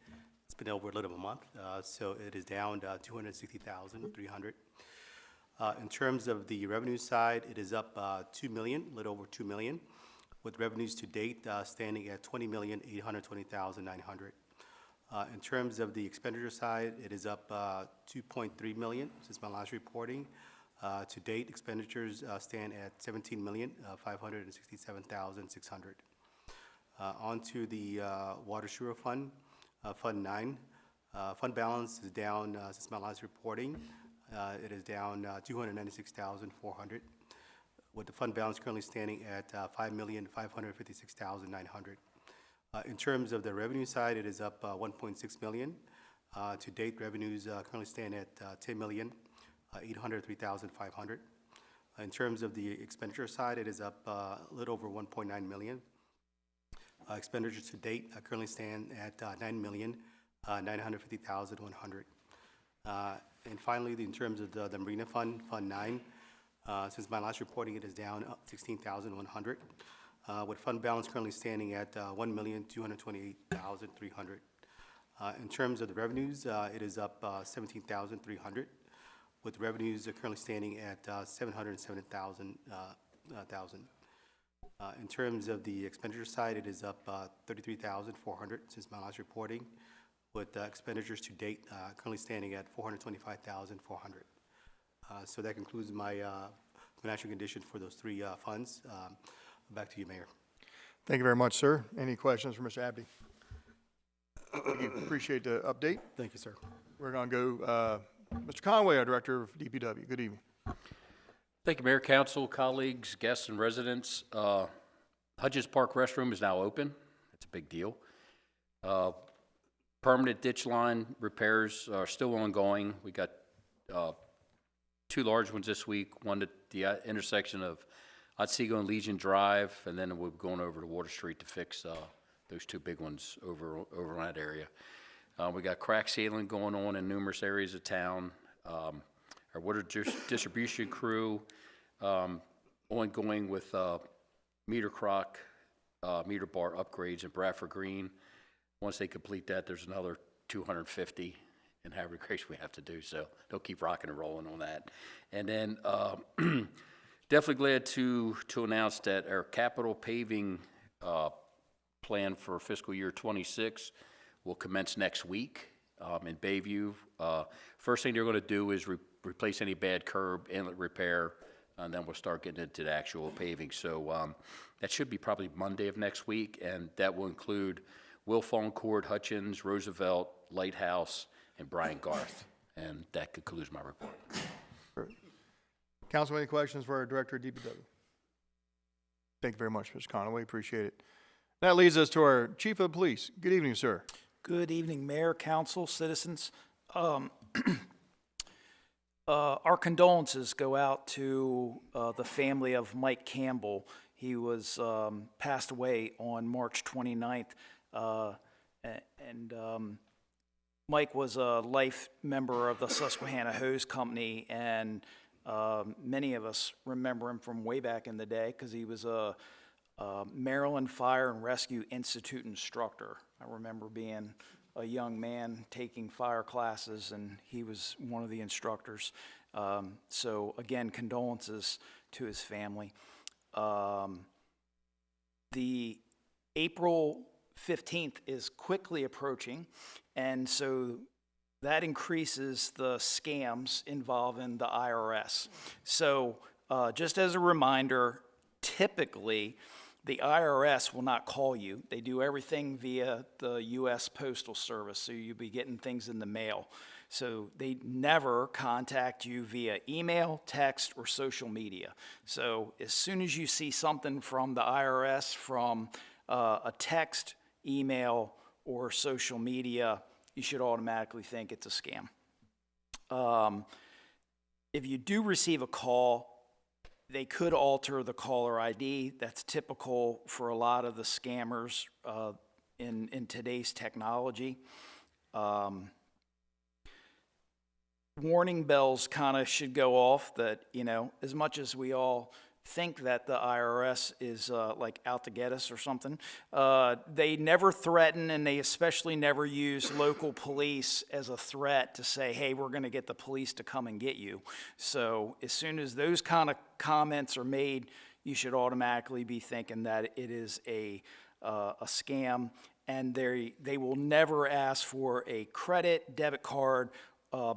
It's been over a little over a month, so it is down $260,300. In terms of the revenue side, it is up $2 million, a little over $2 million, with revenues to date standing at $20,820,900. In terms of the expenditure side, it is up $2.3 million since my last reporting. To date, expenditures stand at $17,567,600. On to the Water Sewer Fund. Fund 9, fund balance is down since my last reporting. It is down $296,400, with the fund balance currently standing at $5,556,900. In terms of the revenue side, it is up $1.6 million. To date, revenues currently stand at $10,803,500. In terms of the expenditure side, it is up a little over $1.9 million. Expenditures to date currently stand at $9,000,000. $950,100. And finally, in terms of the Marina Fund, Fund 9, since my last reporting, it is down $16,100, with fund balance currently standing at $1,228,300. In terms of the revenues, it is up $17,300, with revenues currently standing at $707,000. In terms of the expenditure side, it is up $33,400 since my last reporting, with expenditures to date currently standing at $425,400. So that concludes my financial condition for those three funds. Back to you, Mayor. Thank you very much, sir. Any questions for Mr. Abdi? Thank you. Appreciate the update. Thank you, sir. We're going to go, Mr. Conway, our Director of DPW. Good evening. Thank you, Mayor, Council, colleagues, guests, and residents. Hudges Park restroom is now open. It's a big deal. Permanent ditch line repairs are still ongoing. We got two large ones this week, one at the intersection of Otsego and Legion Drive, and then we're going over to Water Street to fix those two big ones over in that area. We got crack sealing going on in numerous areas of town. Our water distribution crew ongoing with meter crock, meter bar upgrades in Bradford Green. Once they complete that, there's another 250 in Havre Grace we have to do, so they'll keep rocking and rolling on that. And then definitely glad to announce that our capital paving plan for fiscal year 26 will commence next week in Bayview. First thing they're going to do is replace any bad curb, inlet repair, and then we'll start getting into the actual paving. So that should be probably Monday of next week, and that will include Wilfong Court, Hutchins, Roosevelt, Lighthouse, and Brian Garth. And that concludes my report. Council, any questions for our Director of DPW? Thank you very much, Mr. Conway. Appreciate it. That leads us to our Chief of Police. Good evening, sir. Good evening, Mayor, Council, citizens. Our condolences go out to the family of Mike Campbell. He was passed away on March 29th. Mike was a life member of the Susquehanna Hose Company, and many of us remember him from way back in the day because he was a Maryland Fire and Rescue Institute instructor. I remember being a young man taking fire classes, and he was one of the instructors. So again, condolences to his family. The April 15th is quickly approaching, and so that increases the scams involving the IRS. So just as a reminder, typically the IRS will not call you. They do everything via the U.S. Postal Service, so you'll be getting things in the mail. So they never contact you via email, text, or social media. So as soon as you see something from the IRS, from a text, email, or social media, you should automatically think it's a scam. If you do receive a call, they could alter the caller ID. That's typical for a lot of the scammers in today's technology. Warning bells kind of should go off that, you know, as much as we all think that the IRS is like out to get us or something, they never threaten, and they especially never use local police as a threat to say, hey, we're going to get the police to come and get you. So as soon as those kind of comments are made, you should automatically be thinking that it is a scam, and they will never ask for a credit, debit card,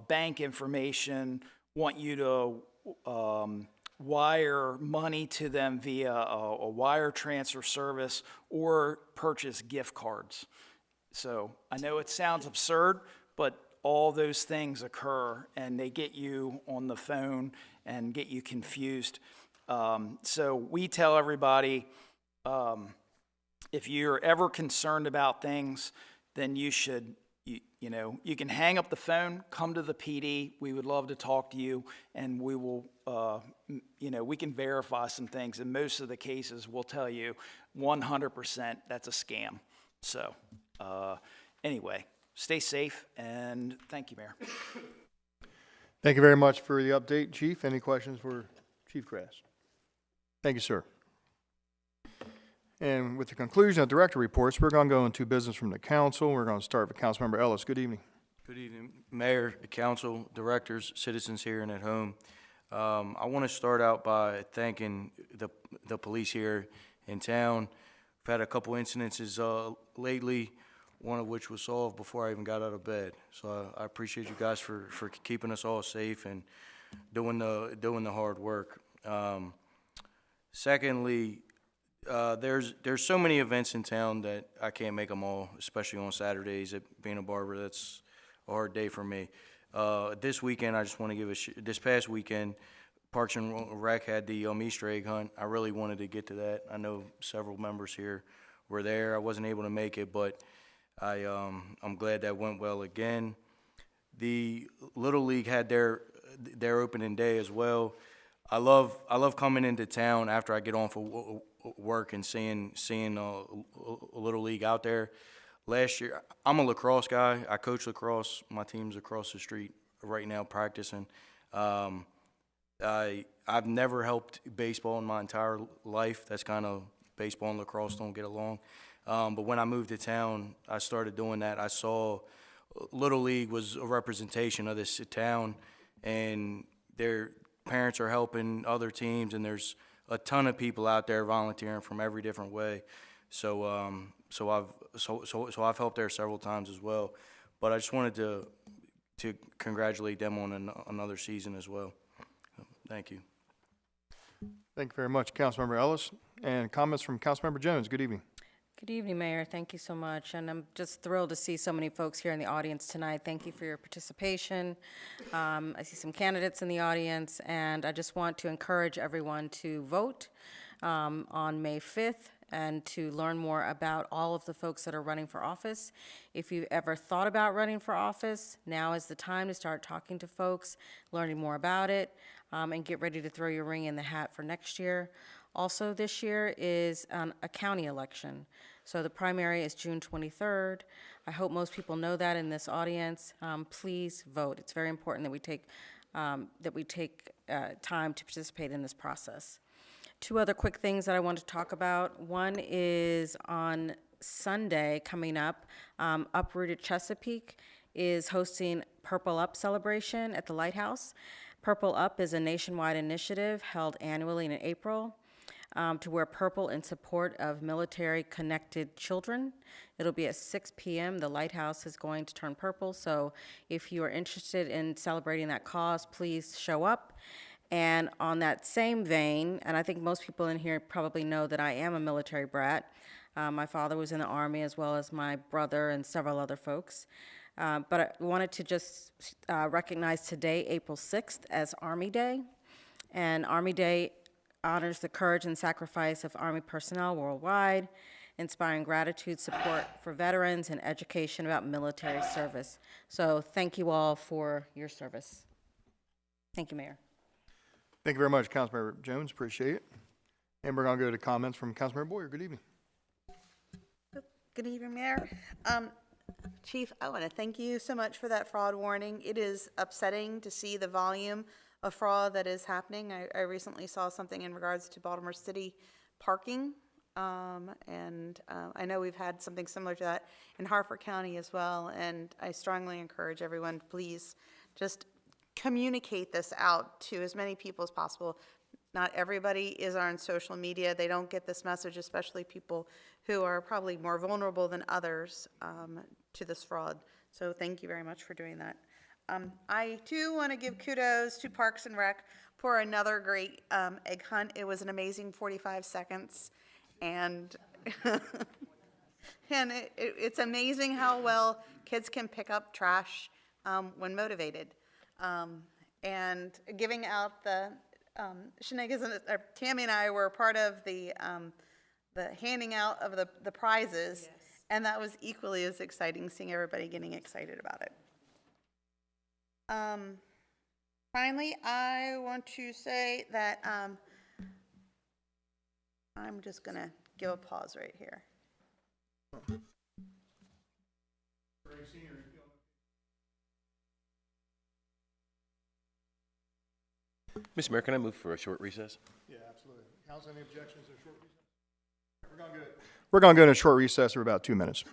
bank information, want you to wire money to them via a wire transfer service, or purchase gift cards. So I know it sounds absurd, but all those things occur, and they get you on the phone and get you confused. So we tell everybody, if you're ever concerned about things, then you should, you know, you can hang up the phone, come to the PD. We would love to talk to you, and we will, you know, we can verify some things. In most of the cases, we'll tell you 100% that's a scam. So anyway, stay safe, and thank you, Mayor. Thank you very much for the update, Chief. Any questions for Chief Grass? Thank you, sir. And with the conclusion of director reports, we're going to go into business from the council. We're going to start with Councilmember Ellis. Good evening. Good evening, Mayor, council, directors, citizens here and at home. I want to start out by thanking the police here in town. We've had a couple incidences lately, one of which was solved before I even got out of bed. So I appreciate you guys for keeping us all safe and doing the hard work. Secondly, there's so many events in town that I can't make them all, especially on Saturdays. Being a barber, that's a hard day for me. This weekend, I just want to give this past weekend, Parks and Rec had the Easter egg hunt. I really wanted to get to that. I know several members here were there. I wasn't able to make it, but I'm glad that went well again. The Little League had their opening day as well. I love coming into town after I get on for work and seeing a Little League out there. Last year, I'm a lacrosse guy. I coach lacrosse. My team's across the street right now practicing. I've never helped baseball in my entire life. That's kind of, baseball and lacrosse don't get along. But when I moved to town, I started doing that. I saw Little League was a representation of this town, and their parents are helping other teams, and there's a ton of people out there volunteering from every different way. So I've helped there several times as well. But I just wanted to congratulate them on another season as well. Thank you. Thank you very much, Councilmember Ellis. And comments from Councilmember Jones. Good evening. Good evening, Mayor. Thank you so much. And I'm just thrilled to see so many folks here in the audience tonight. Thank you for your participation. I see some candidates in the audience, and I just want to encourage everyone to vote on May 5th and to learn more about all of the folks that are running for office. If you've ever thought about running for office, now is the time to start talking to folks, learning more about it, and get ready to throw your ring in the hat for next year. Also this year is a county election. So the primary is June 23rd. I hope most people know that in this audience. Please vote. It's very important that we take time to participate in this process. Two other quick things that I want to talk about. One is on Sunday coming up, Uprooted Chesapeake is hosting Purple Up celebration at the Lighthouse. Purple Up is a nationwide initiative held annually in April to wear purple in support of military-connected children. It'll be at 6 p.m. The Lighthouse is going to turn purple, so if you are interested in celebrating that cause, please show up. And on that same vein, and I think most people in here probably know that I am a military brat. My father was in the Army, as well as my brother and several other folks. But I wanted to just recognize today, April 6th, as Army Day. And Army Day honors the courage and sacrifice of Army personnel worldwide, inspiring gratitude, support for veterans, and education about military service. So thank you all for your service. Thank you, Mayor. Thank you very much, Councilmember Jones. Appreciate it. And we're going to go to comments from Councilmember Boyer. Good evening. Good evening, Mayor. Chief, I want to thank you so much for that fraud warning. It is upsetting to see the volume of fraud that is happening. I recently saw something in regards to Baltimore City parking, and I know we've had something similar to that in Harford County as well, and I strongly encourage everyone, please just communicate this out to as many people as possible. Not everybody is on social media. They don't get this message, especially people who are probably more vulnerable than others to this fraud. So thank you very much for doing that. I too want to give kudos to Parks and Rec for another great egg hunt. It was an amazing 45 seconds, and and it's amazing how well kids can pick up trash when motivated. And giving out the Tammy and I were part of the handing out of the prizes, yes. And that was equally as exciting, seeing everybody getting excited about it. Finally, I want to say that I'm just going to give a pause right here. Greg Sr. Mr. Mayor, can I move for a short recess? Yeah, absolutely. Council, any objections to a short recess? We're going to go in a short recess for about 2 minutes.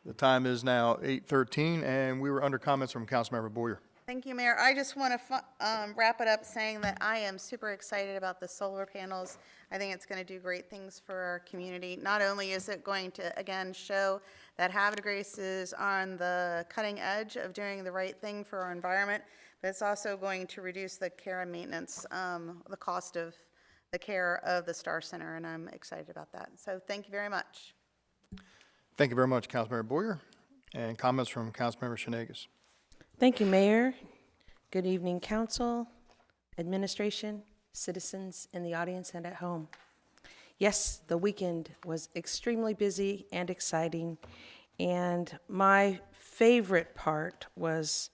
The time is now 8:13, and we were under comments from Councilmember Boyer. Thank you, Mayor. I just want to wrap it up saying that I am super excited about the solar panels. I think it's going to do great things for our community. Not only is it going to, again, show that Havre Grace is on the cutting edge of doing the right thing for our environment, but it's also going to reduce the care and maintenance, the cost of the care of the Star Center, and I'm excited about that. So thank you very much. Thank you very much, Councilmember Boyer. And comments from Councilmember Shanegas. Thank you, Mayor. Good evening, council, administration, citizens in the audience and at home. Yes, the weekend was extremely busy and exciting, and my favorite part was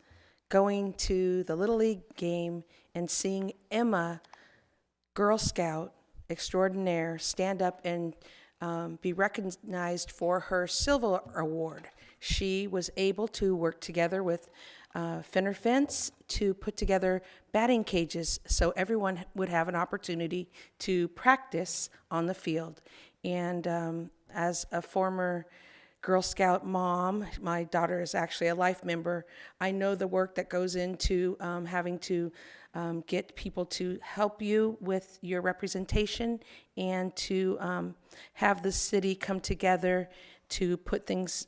going to the Little League game and seeing Emma, Girl Scout extraordinaire, stand up and be recognized for her Silver Award. She was able to work together with Fenner Fence to put together batting cages so everyone would have an opportunity to practice on the field. And as a former Girl Scout mom, my daughter is actually a life member, I know the work that goes into having to get people to help you with your representation and to have the city come together to put things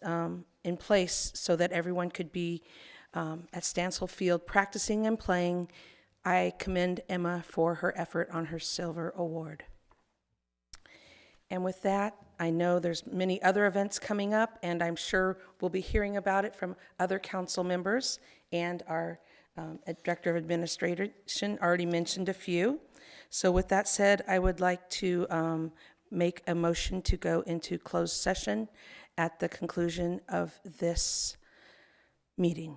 in place so that everyone could be at Stansel Field practicing and playing. I commend Emma for her effort on her Silver Award. And with that, I know there's many other events coming up, and I'm sure we'll be hearing about it from other council members, and our Director of Administration already mentioned a few. So with that said, I would like to make a motion to go into closed session at the conclusion of this meeting.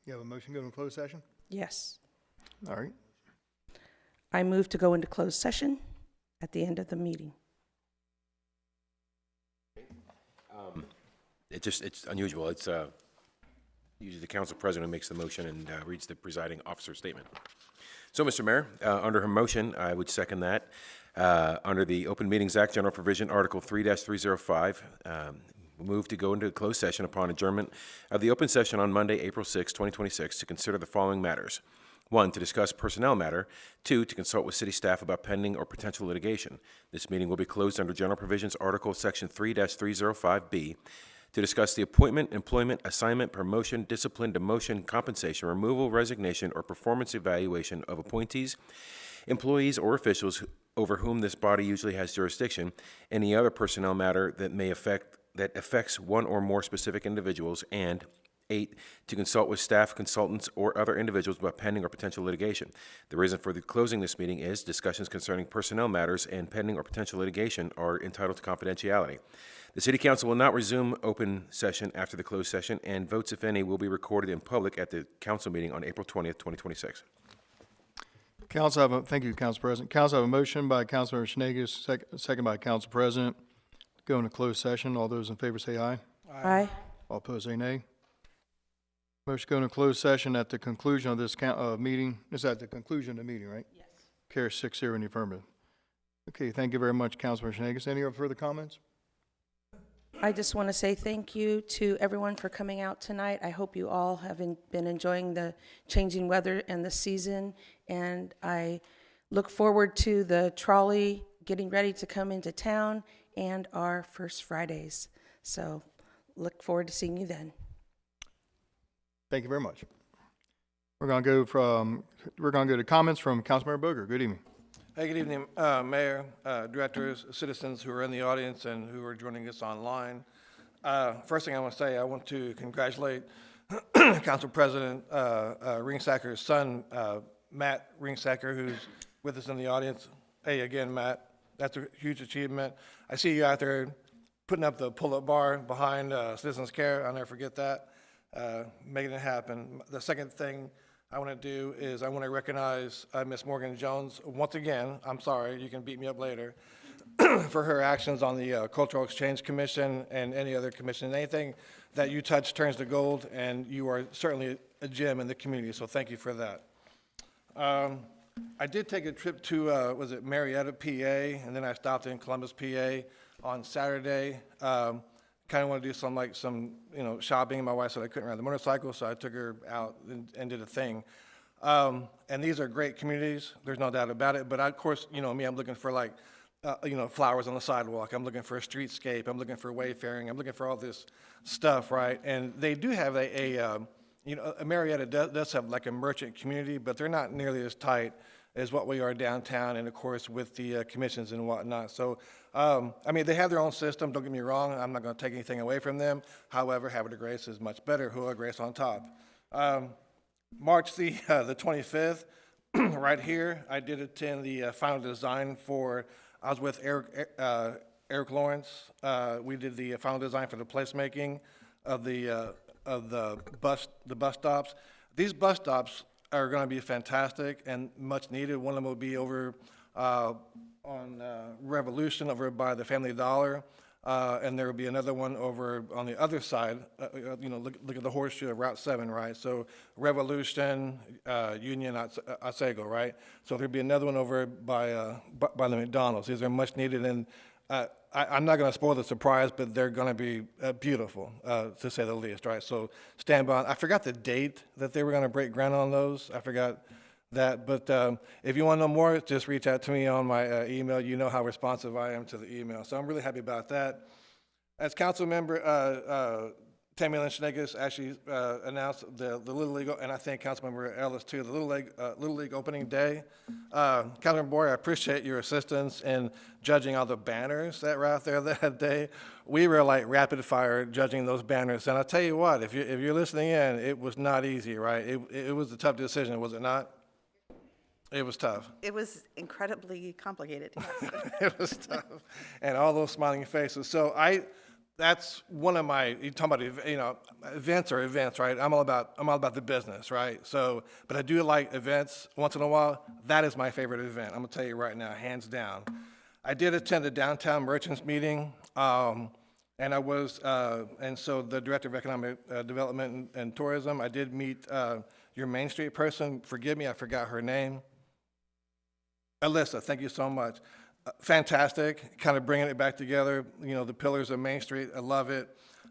You have a motion to go into closed session? Yes. All right. I move to go into closed session at the end of the meeting. It's unusual. It's usually the council president who makes the motion and reads the presiding officer statement. So, Mr. Mayor, under her motion, I would second that. Under the Open Meetings Act, General Provision, Article 3-305, move to go into closed session upon adjournment of the open session on Monday, April 6, 2026, to consider the following matters. 1, to discuss personnel matter. 2, to consult with city staff about pending or potential litigation. This meeting will be closed under General Provisions Article Section 3-305B to discuss the appointment, employment, assignment, promotion, discipline, demotion, compensation, removal, resignation, or performance evaluation of appointees, employees, or officials over whom this body usually has jurisdiction, any other personnel matter that affects one or more specific individuals, and 8, to consult with staff, consultants, or other individuals about pending or potential litigation. The reason for closing this meeting is discussions concerning personnel matters and pending or potential litigation are entitled to confidentiality. The City Council will not resume open session after the closed session, and votes, if any, will be recorded in public at the council meeting on April 20th, 2026. Thank you, Council President. Council have a motion by Councilmember Schnagus, second by Council President. Go into closed session. All those in favor say aye. Aye. All opposed say nay. Motion to go into closed session at the conclusion of this meeting. Is at the conclusion of the meeting, right? Yes. Carries 6-0 in the affirmative. Okay, thank you very much, Councilmember Schnagus. Any further comments? I just want to say thank you to everyone for coming out tonight. I hope you all have been enjoying the changing weather and the season, and I look forward to the trolley getting ready to come into town and our First Fridays. So look forward to seeing you then. Thank you very much. We're going to go to comments from Councilmember Boger. Good evening. Hey, good evening, Mayor, directors, citizens who are in the audience and who are joining us online. First thing I want to say, I want to congratulate Council President Ringsacker's son, Matt Ringsacker, who's with us in the audience. Hey, again, Matt, that's a huge achievement. I see you out there putting up the pull-up bar behind Citizens Care. I'll never forget that, making it happen. The second thing I want to do is I want to recognize Ms. Morgan Jones once again. I'm sorry, you can beat me up later, for her actions on the Cultural Exchange Commission and any other commission. Anything that you touch turns to gold, and you are certainly a gem in the community, so thank you for that. I did take a trip to, was it Marietta, PA, and then I stopped in Columbus, PA on Saturday. Kind of want to do some shopping. My wife said I couldn't ride the motorcycle, so I took her out and did a thing. And these are great communities. There's no doubt about it. But of course, me, I'm looking for flowers on the sidewalk. I'm looking for a streetscape. I'm looking for wayfaring. I'm looking for all this stuff, right? And they do have Marietta does have like a merchant community, but they're not nearly as tight as what we are downtown, and of course with the commissions and whatnot. So, they have their own system, don't get me wrong, I'm not gonna take anything away from them. However, Havre de Grace is much better, Hua Grace on top. March the 25th, right here, I did attend the final design I was with Eric Lawrence. We did the final design for the placemaking of the bus stops. These bus stops are going to be fantastic and much needed. One of them will be over on Revolution, over by the Family Dollar, and there will be another one over on the other side. Look at the horseshoe of Route 7, right? So Revolution, Union, Otsego, right? So there'll be another one over by the McDonald's. These are much needed, and I'm not going to spoil the surprise, but they're going to be beautiful, to say the least, right? So stand by. I forgot the date that they were going to break ground on those. I forgot that. But if you want to know more, just reach out to me on my email. You know how responsive I am to the email. So I'm really happy about that. As council member Tammy Lynn Schnegus actually announced the Little League, and I think Councilmember Ellis too, the Little League opening day. Councilmember Boyer, I appreciate your assistance in judging all the banners that were out there that day. We were like rapid fire judging those banners, and I'll tell you what, if you're listening in, it was not easy, right? It was a tough decision, was it not? It was tough. It was incredibly complicated. It was tough, and all those smiling faces. So that's one of my, you talk about, events are events, right? I'm all about the business, right? So, but I do like events once in a while. That is my favorite event. I'm gonna tell you right now, hands down. I did attend the downtown merchants meeting, and so the director of economic development and tourism. I did meet your Main Street person. Forgive me, I forgot her name. Alyssa, thank you so much. fantastic, kind of bringing it back together, you know, the pillars of Main Street, I love it.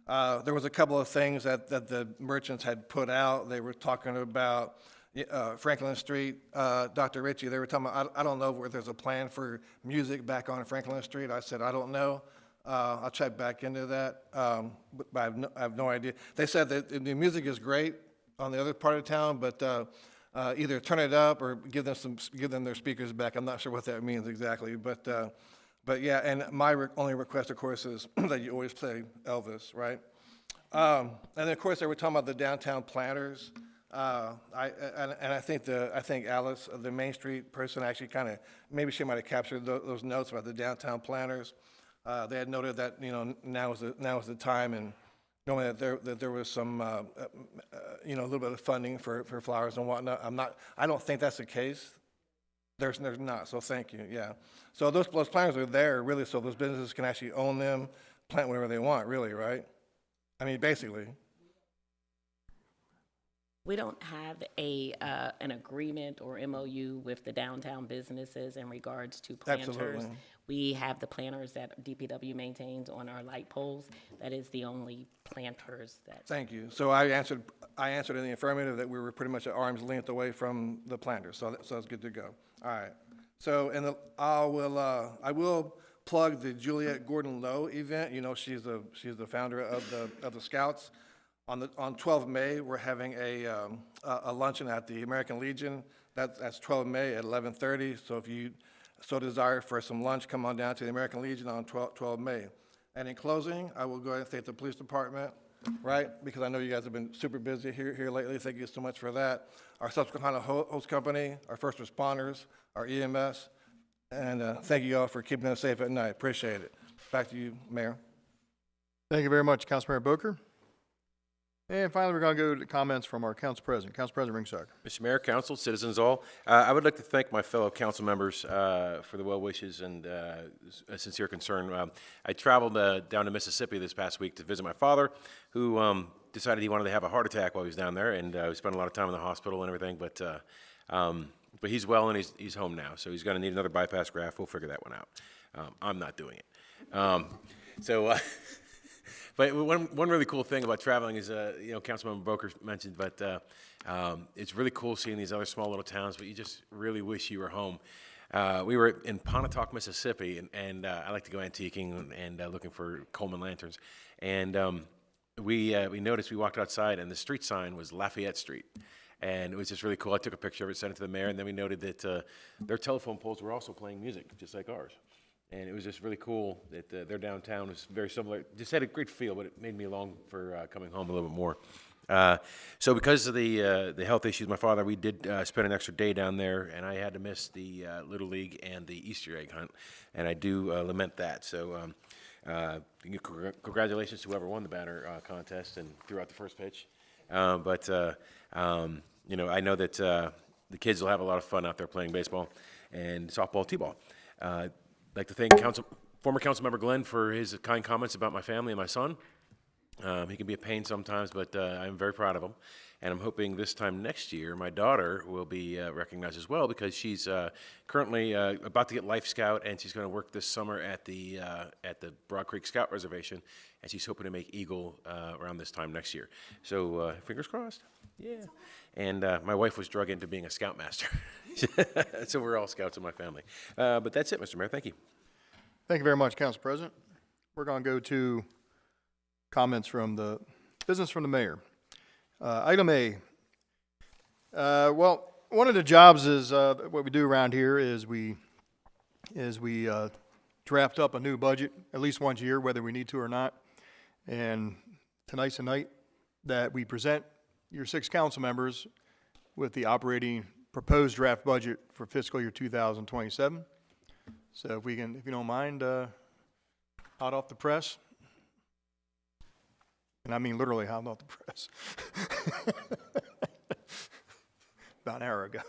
There was a couple of things that the merchants had put out. They were talking about Franklin Street, Dr. Ritchie, they were talking about, I don't know where there's a plan for music back on Franklin Street. I said, I don't know. I'll check back into that, but I have no idea. They said that the music is great on the other part of town, but either turn it up or give them their speakers back. I'm not sure what that means exactly, but yeah. And my only request, of course, is that you always play Elvis, right? And then of course they were talking about the downtown planners. I think Alice, the Main Street person, actually kind of maybe she might have captured those notes about the downtown planners. They had noted that, you know, now is the time, and knowing that there was some you know, a little bit of funding for flowers and whatnot. I don't think that's the case. There's not. So thank you. Yeah. So those planners are there really, so those businesses can actually own them, plant whatever they want, really, right? I mean, basically. We don't have an agreement or MOU with the downtown businesses in regards to planters. Absolutely. We have the planters that DPW maintains on our light poles. That is the only planters that. Thank you. So I answered in the affirmative that we were pretty much at arm's length away from the planters, so that's good to go. All right. So I will plug the Juliette Gordon Lowe event. You know, she's the founder of the Scouts. On 12 May, we're having a luncheon at the American Legion. That's 12 May at 11:30. So if you so desire for some lunch, come on down to the American Legion on 12 May. And in closing, I will go ahead and thank the police department, right? Because I know you guys have been super busy here lately. Thank you so much for that. Our Susquehanna host company, our first responders, our EMS, and thank you all for keeping us safe at night. Appreciate it. Back to you, Mayor. Thank you very much, Councilmember Booker. And finally, we're going to go to comments from our Council President. Council President Ringsager. Mr. Mayor, Council, citizens all, I would like to thank my fellow council members for the well wishes and a sincere concern. I traveled down to Mississippi this past week to visit my father, who decided he wanted to have a heart attack while he was down there, and we spent a lot of time in the hospital and everything, but he's well and he's home now, so he's going to need another bypass graft. We'll figure that one out. I'm not doing it. But one really cool thing about traveling is, you know, Councilmember Booker mentioned, but it's really cool seeing these other small little towns, but you just really wish you were home. We were in Pontotoc, Mississippi, and I like to go antiquing and looking for Coleman lanterns. And we noticed, we walked outside, and the street sign was Lafayette Street. And it was just really cool. I took a picture of it, sent it to the mayor, and then we noted that their telephone poles were also playing music, just like ours. And it was just really cool that their downtown was very similar. Just had a great feel, but it made me long for coming home a little bit more. So because of the health issues, my father, we did spend an extra day down there, and I had to miss the Little League and the Easter egg hunt, and I do lament that. So congratulations to whoever won the banner contest and threw out the first pitch. You know, I know that the kids will have a lot of fun out there playing baseball and softball, t-ball. I'd like to thank former Councilmember Glenn for his kind comments about my family and my son. He can be a pain sometimes, but I'm very proud of him. And I'm hoping this time next year, my daughter will be recognized as well, because she's currently about to get Life Scout, and she's going to work this summer at the Broad Creek Scout Reservation, and she's hoping to make Eagle around this time next year. So fingers crossed. Yeah. And my wife was drug into being a Scoutmaster. So we're all Scouts in my family. But that's it, Mr. Mayor. Thank you. Thank you very much, Council President. We're going to go to comments from the business from the mayor. Item A. Well, one of the jobs is what we do around here is we draft up a new budget at least once a year, whether we need to or not. And tonight's the night that we present your 6 council members with the operating proposed draft budget for fiscal year 2027. So if you don't mind, hot off the press. And I mean literally hot off the press. About an hour ago.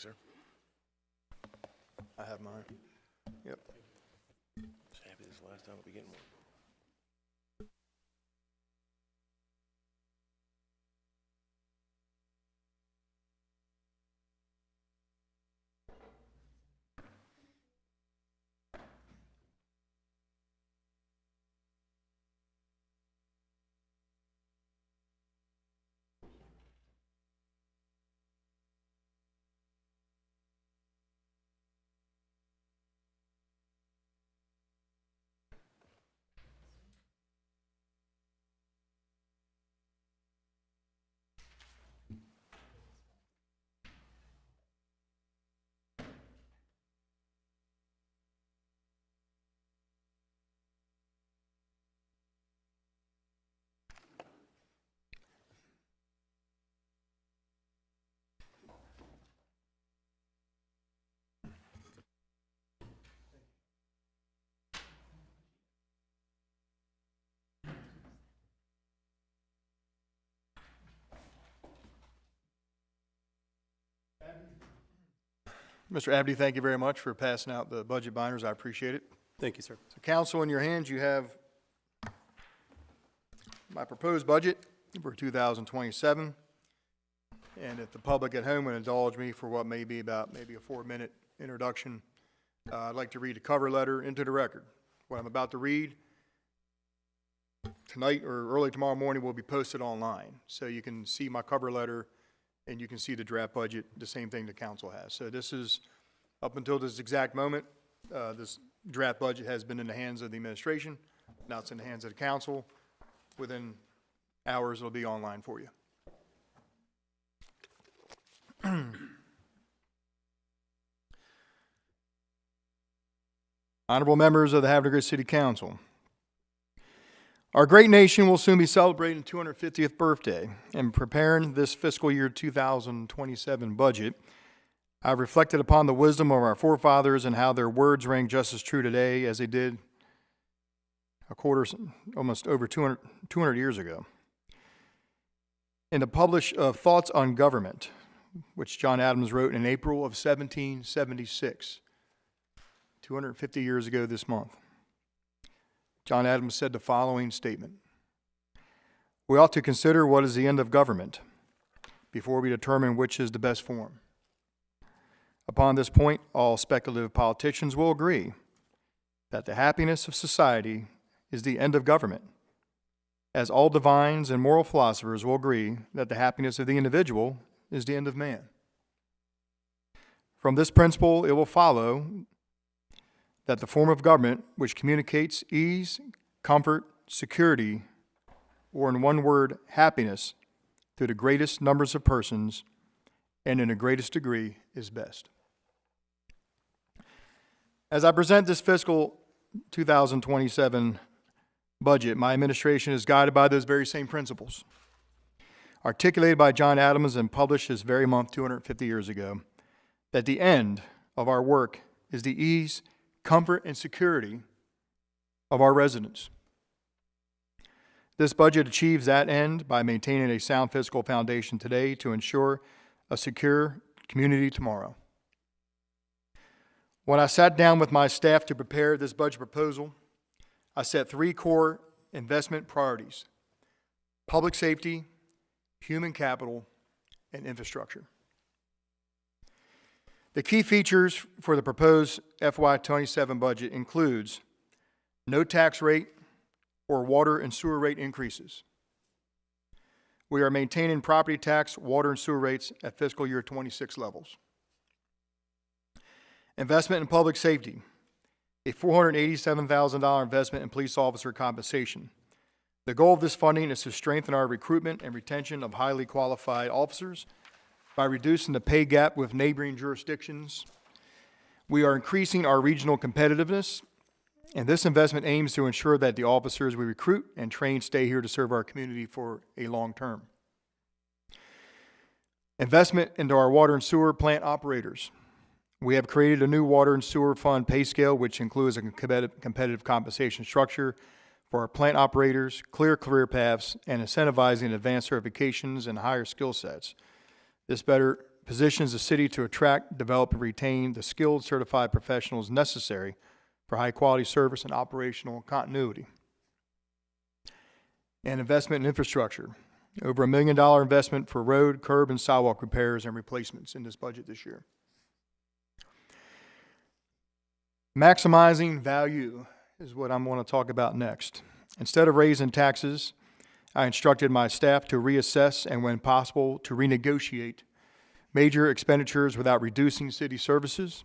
you, sir. I have mine. Yep. Just happy this is the last time we'll be getting one. Mr. Abdi, thank you very much for passing out the budget binders. I appreciate it. Thank you, sir. So council, in your hands, you have my proposed budget for 2027. And if the public at home would indulge me for what may be about maybe a 4-minute introduction, I'd like to read a cover letter into the record. What I'm about to read tonight or early tomorrow morning will be posted online. So you can see my cover letter and you can see the draft budget, the same thing the council has. So this is, up until this exact moment, this draft budget has been in the hands of the administration. Now it's in the hands of the council. Within hours, it'll be online for you. Honorable members of the Havre de Grace City Council, our great nation will soon be celebrating 250th birthday. And preparing this fiscal year 2027 budget, I've reflected upon the wisdom of our forefathers and how their words rang just as true today as they did almost over 200 years ago. In the publish of Thoughts on Government, which John Adams wrote in April of 1776, 250 years ago this month, John Adams said the following statement: "We ought to consider what is the end of government before we determine which is the best form. Upon this point, all speculative politicians will agree that the happiness of society is the end of government, as all divines and moral philosophers will agree that the happiness of the individual is the end of man. From this principle, it will follow that the form of government which communicates ease, comfort, security, or in one word, happiness, to the greatest numbers of persons and in the greatest degree is best." As I present this fiscal 2027 budget, my administration is guided by those very same principles, articulated by John Adams and published this very month 250 years ago, that the end of our work is the ease, comfort, and security of our residents. This budget achieves that end by maintaining a sound fiscal foundation today to ensure a secure community tomorrow. When I sat down with my staff to prepare this budget proposal, I set 3 core investment priorities: public safety, human capital, and infrastructure. The key features for the proposed FY27 budget includes no tax rate or water and sewer rate increases. We are maintaining property tax, water, and sewer rates at fiscal year 26 levels. Investment in public safety, a $487,000 investment in police officer compensation. The goal of this funding is to strengthen our recruitment and retention of highly qualified officers by reducing the pay gap with neighboring jurisdictions. We are increasing our regional competitiveness, and this investment aims to ensure that the officers we recruit and train stay here to serve our community for a long term. Investment into our water and sewer plant operators. We have created a new water and sewer fund pay scale, which includes a competitive compensation structure for our plant operators, clear career paths, and incentivizing advanced certifications and higher skill sets. This better positions the city to attract, develop, and retain the skilled certified professionals necessary for high-quality service and operational continuity. And investment in infrastructure. Over $1 million investment for road, curb, and sidewalk repairs and replacements in this budget this year. Maximizing value is what I'm going to talk about next. Instead of raising taxes, I instructed my staff to reassess and, when possible, to renegotiate major expenditures without reducing city services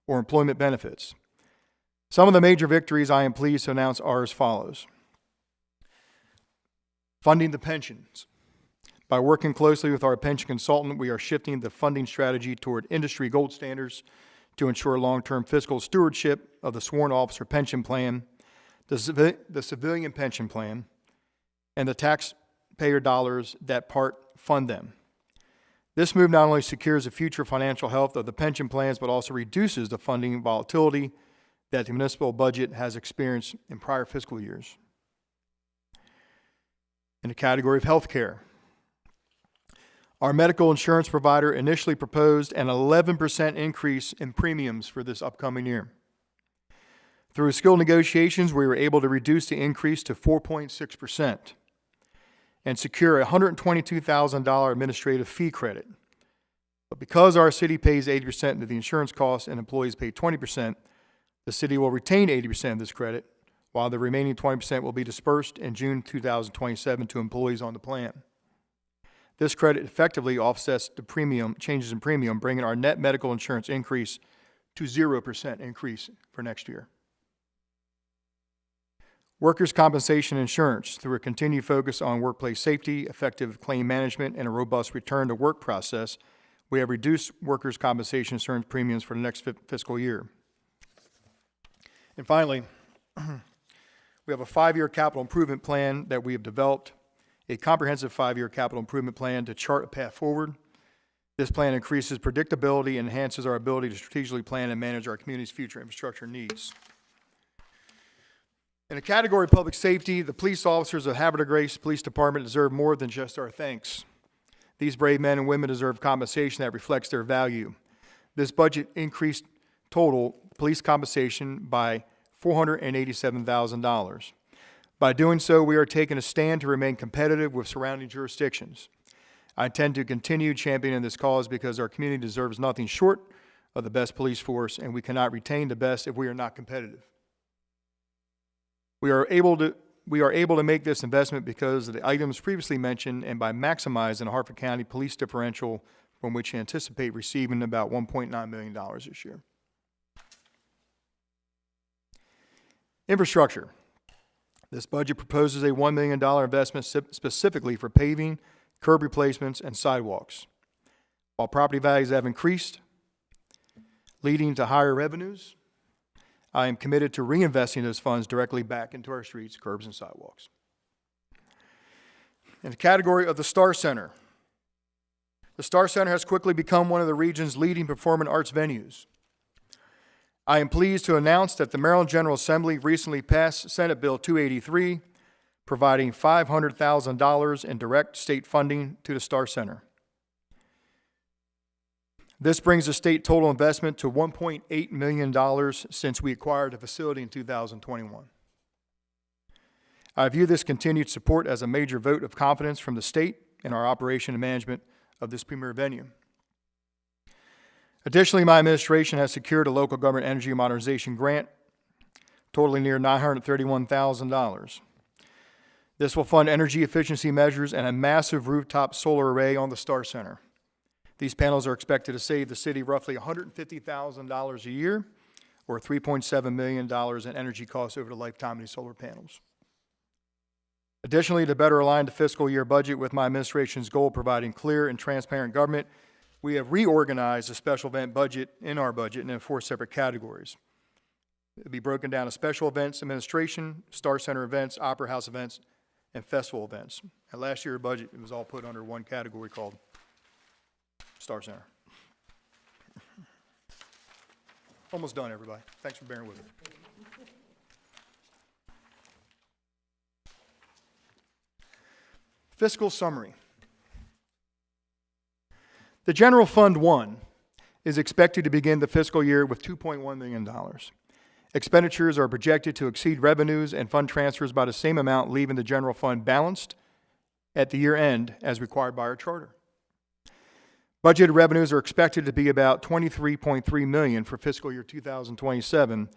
or employment benefits. Some of the major victories I am pleased to announce are as follows. Funding the pensions. By working closely with our pension consultant, we are shifting the funding strategy toward industry gold standards to ensure long-term fiscal stewardship of the sworn officer pension plan, the civilian pension plan, and the taxpayer dollars that part fund them. This move not only secures the future financial health of the pension plans, but also reduces the funding volatility that the municipal budget has experienced in prior fiscal years. In the category of health care, our medical insurance provider initially proposed an 11% increase in premiums for this upcoming year. Through skilled negotiations, we were able to reduce the increase to 4.6% and secure a $122,000 administrative fee credit. But because our city pays 80% of the insurance costs and employees pay 20%, the city will retain 80% of this credit, while the remaining 20% will be dispersed in June 2027 to employees on the plan. This credit effectively offsets the premium changes in premium, bringing our net medical insurance increase to 0% increase for next year. Workers' compensation insurance. Through a continued focus on workplace safety, effective claim management, and a robust return to work process, we have reduced workers' compensation insurance premiums for the next fiscal year. And finally, we have a 5-year capital improvement plan that we have developed, a comprehensive 5-year capital improvement plan to chart a path forward. This plan increases predictability and enhances our ability to strategically plan and manage our community's future infrastructure needs. In the category of public safety, the police officers of Havre Grace Police Department deserve more than just our thanks. These brave men and women deserve compensation that reflects their value. This budget increased total police compensation by $487,000. By doing so, we are taking a stand to remain competitive with surrounding jurisdictions. I intend to continue championing this cause because our community deserves nothing short of the best police force, and we cannot retain the best if we are not competitive. We are able to make this investment because of the items previously mentioned and by maximizing the Harford County police differential, from which we anticipate receiving about $1.9 million this year. Infrastructure. This budget proposes a $1 million investment specifically for paving, curb replacements, and sidewalks. While property values have increased, leading to higher revenues, I am committed to reinvesting those funds directly back into our streets, curbs, and sidewalks. In the category of the Star Center, the Star Center has quickly become one of the region's leading performing arts venues. I am pleased to announce that the Maryland General Assembly recently passed Senate Bill 283, providing $500,000 in direct state funding to the Star Center. This brings the state total investment to $1.8 million since we acquired the facility in 2021. I view this continued support as a major vote of confidence from the state in our operation and management of this premier venue. Additionally, my administration has secured a local government energy modernization grant totaling near $931,000. This will fund energy efficiency measures and a massive rooftop solar array on the Star Center. These panels are expected to save the city roughly $150,000 a year, or $3.7 million in energy costs over the lifetime of these solar panels. Additionally, to better align the fiscal year budget with my administration's goal of providing clear and transparent government, we have reorganized the special event budget in our budget into 4 separate categories. It will be broken down as special events administration, Star Center events, Opera House events, and festival events. And last year's budget, it was all put under one category called Star Center. Almost done, everybody. Thanks for bearing with me. Fiscal summary. The General Fund 1 is expected to begin the fiscal year with $2.1 million. Expenditures are projected to exceed revenues and fund transfers by the same amount, leaving the general fund balanced at the year end as required by our charter. Budgeted revenues are expected to be about $23.3 million for fiscal year 2027,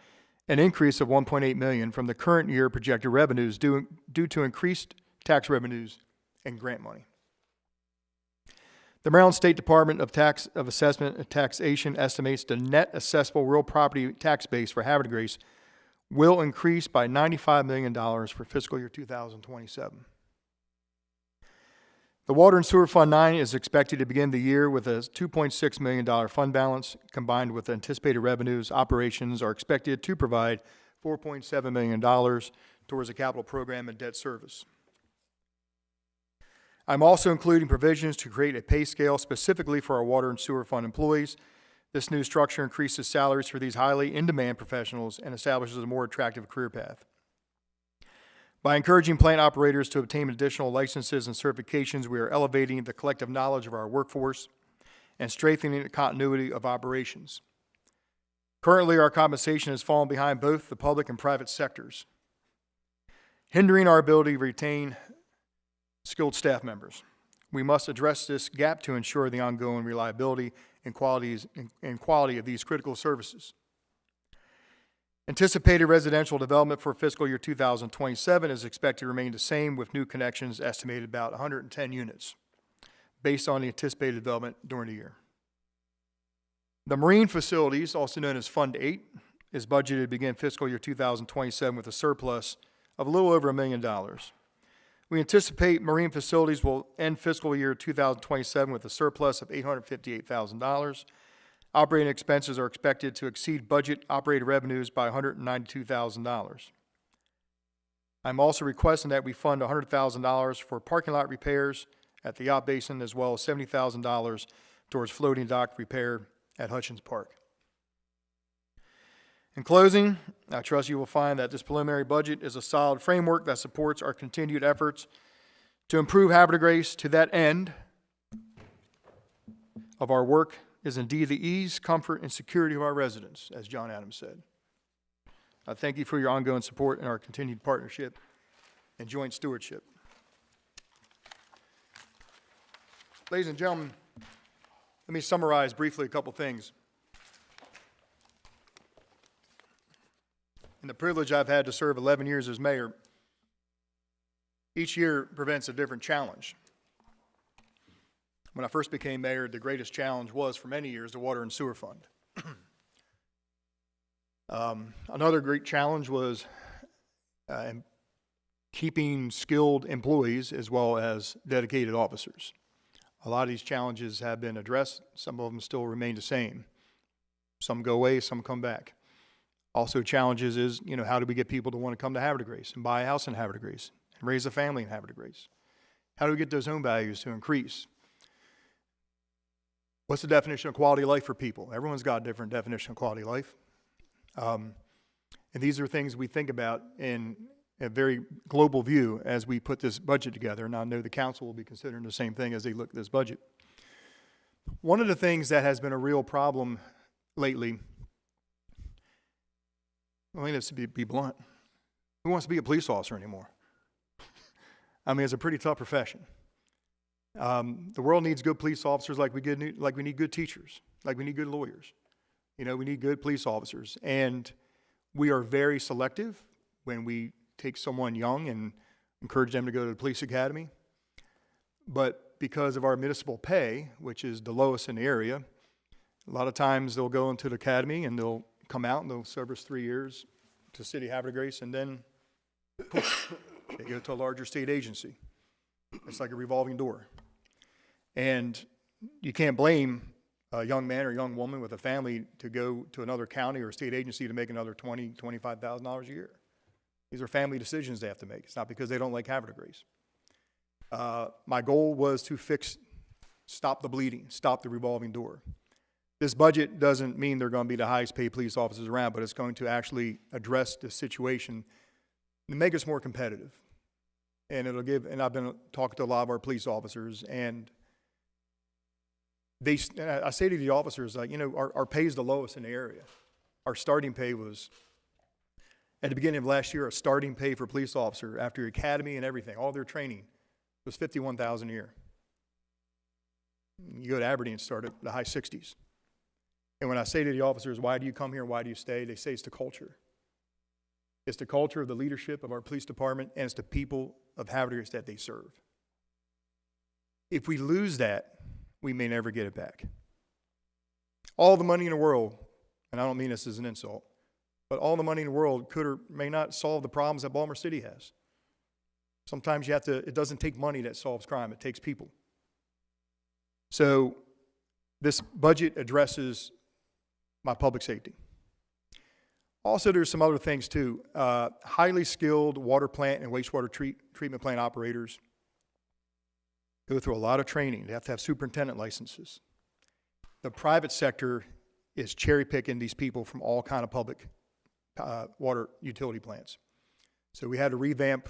an increase of $1.8 million from the current year projected revenues due to increased tax revenues and grant money. The Maryland State Department of Assessment and Taxation estimates the net assessable real property tax base for Havre de Grace will increase by $95 million for fiscal year 2027. The Water and Sewer Fund 9 is expected to begin the year with a $2.6 million fund balance. Combined with anticipated revenues, operations are expected to provide $4.7 million towards a capital program and debt service. I'm also including provisions to create a pay scale specifically for our Water and Sewer Fund employees. This new structure increases salaries for these highly in-demand professionals and establishes a more attractive career path. By encouraging plant operators to obtain additional licenses and certifications, we are elevating the collective knowledge of our workforce and strengthening the continuity of operations. Currently, our compensation has fallen behind both the public and private sectors, hindering our ability to retain skilled staff members. We must address this gap to ensure the ongoing reliability and quality of these critical services. Anticipated residential development for fiscal year 2027 is expected to remain the same, with new connections estimated about 110 units based on the anticipated development during the year. The marine facilities, also known as Fund 8, is budgeted to begin fiscal year 2027 with a surplus of a little over $1 million. We anticipate marine facilities will end fiscal year 2027 with a surplus of $858,000. Operating expenses are expected to exceed budget operating revenues by $192,000. I'm also requesting that we fund $100,000 for parking lot repairs at the yacht basin, as well as $70,000 towards floating dock repair at Hutchins Park. In closing, I trust you will find that this preliminary budget is a solid framework that supports our continued efforts to improve Havre de Grace. To that end of our work is indeed the ease, comfort, and security of our residents, as John Adams said. I thank you for your ongoing support and our continued partnership and joint stewardship. Ladies and gentlemen, let me summarize briefly a couple things. And the privilege I've had to serve 11 years as mayor, each year presents a different challenge. When I first became mayor, the greatest challenge was, for many years, the Water and Sewer Fund. Another great challenge was keeping skilled employees as well as dedicated officers. A lot of these challenges have been addressed. Some of them still remain the same. Some go away, some come back. Also challenges is, how do we get people to want to come to Havre de Grace and buy a house in Havre de Grace and raise a family in Havre de Grace? How do we get those home values to increase? What's the definition of quality of life for people? Everyone's got a different definition of quality of life. And these are things we think about in a very global view as we put this budget together. And I know the council will be considering the same thing as they look at this budget. One of the things that has been a real problem lately, I mean, let's be blunt. Who wants to be a police officer anymore? I mean, it's a pretty tough profession. The world needs good police officers like we need good teachers, like we need good lawyers. We need good police officers. And we are very selective when we take someone young and encourage them to go to the police academy. But because of our municipal pay, which is the lowest in the area, a lot of times they'll go into the academy and they'll come out and they'll service 3 years to City of Havre de Grace, and then poof, they go to a larger state agency. It's like a revolving door. And you can't blame a young man or young woman with a family to go to another county or state agency to make another $20,000, $25,000 a year. These are family decisions they have to make. It's not because they don't like Havre de Grace. My goal was to stop the bleeding, stop the revolving door. This budget doesn't mean they're going to be the highest paid police officers around, but it's going to actually address the situation and make us more competitive. And and I've been talking to a lot of our police officers, and and I say to the officers, like, you know, our pay is the lowest in the area. Our starting pay was, at the beginning of last year, our starting pay for a police officer after academy and everything, all their training, was $51,000 a year. You go to Aberdeen and start at the high 60s. And when I say to the officers, why do you come here, why do you stay? They say it's the culture. It's the culture of the leadership of our police department, and it's the people of Havre that they serve. If we lose that, we may never get it back. All the money in the world, and I don't mean this as an insult, but all the money in the world could or may not solve the problems that Baltimore City has. Sometimes it doesn't take money that solves crime, it takes people. So this budget addresses my public safety. Also, there's some other things too. Highly skilled water plant and wastewater treatment plant operators go through a lot of training. They have to have superintendent licenses. The private sector is cherry picking these people from all kind of public water utility plants. So we had to revamp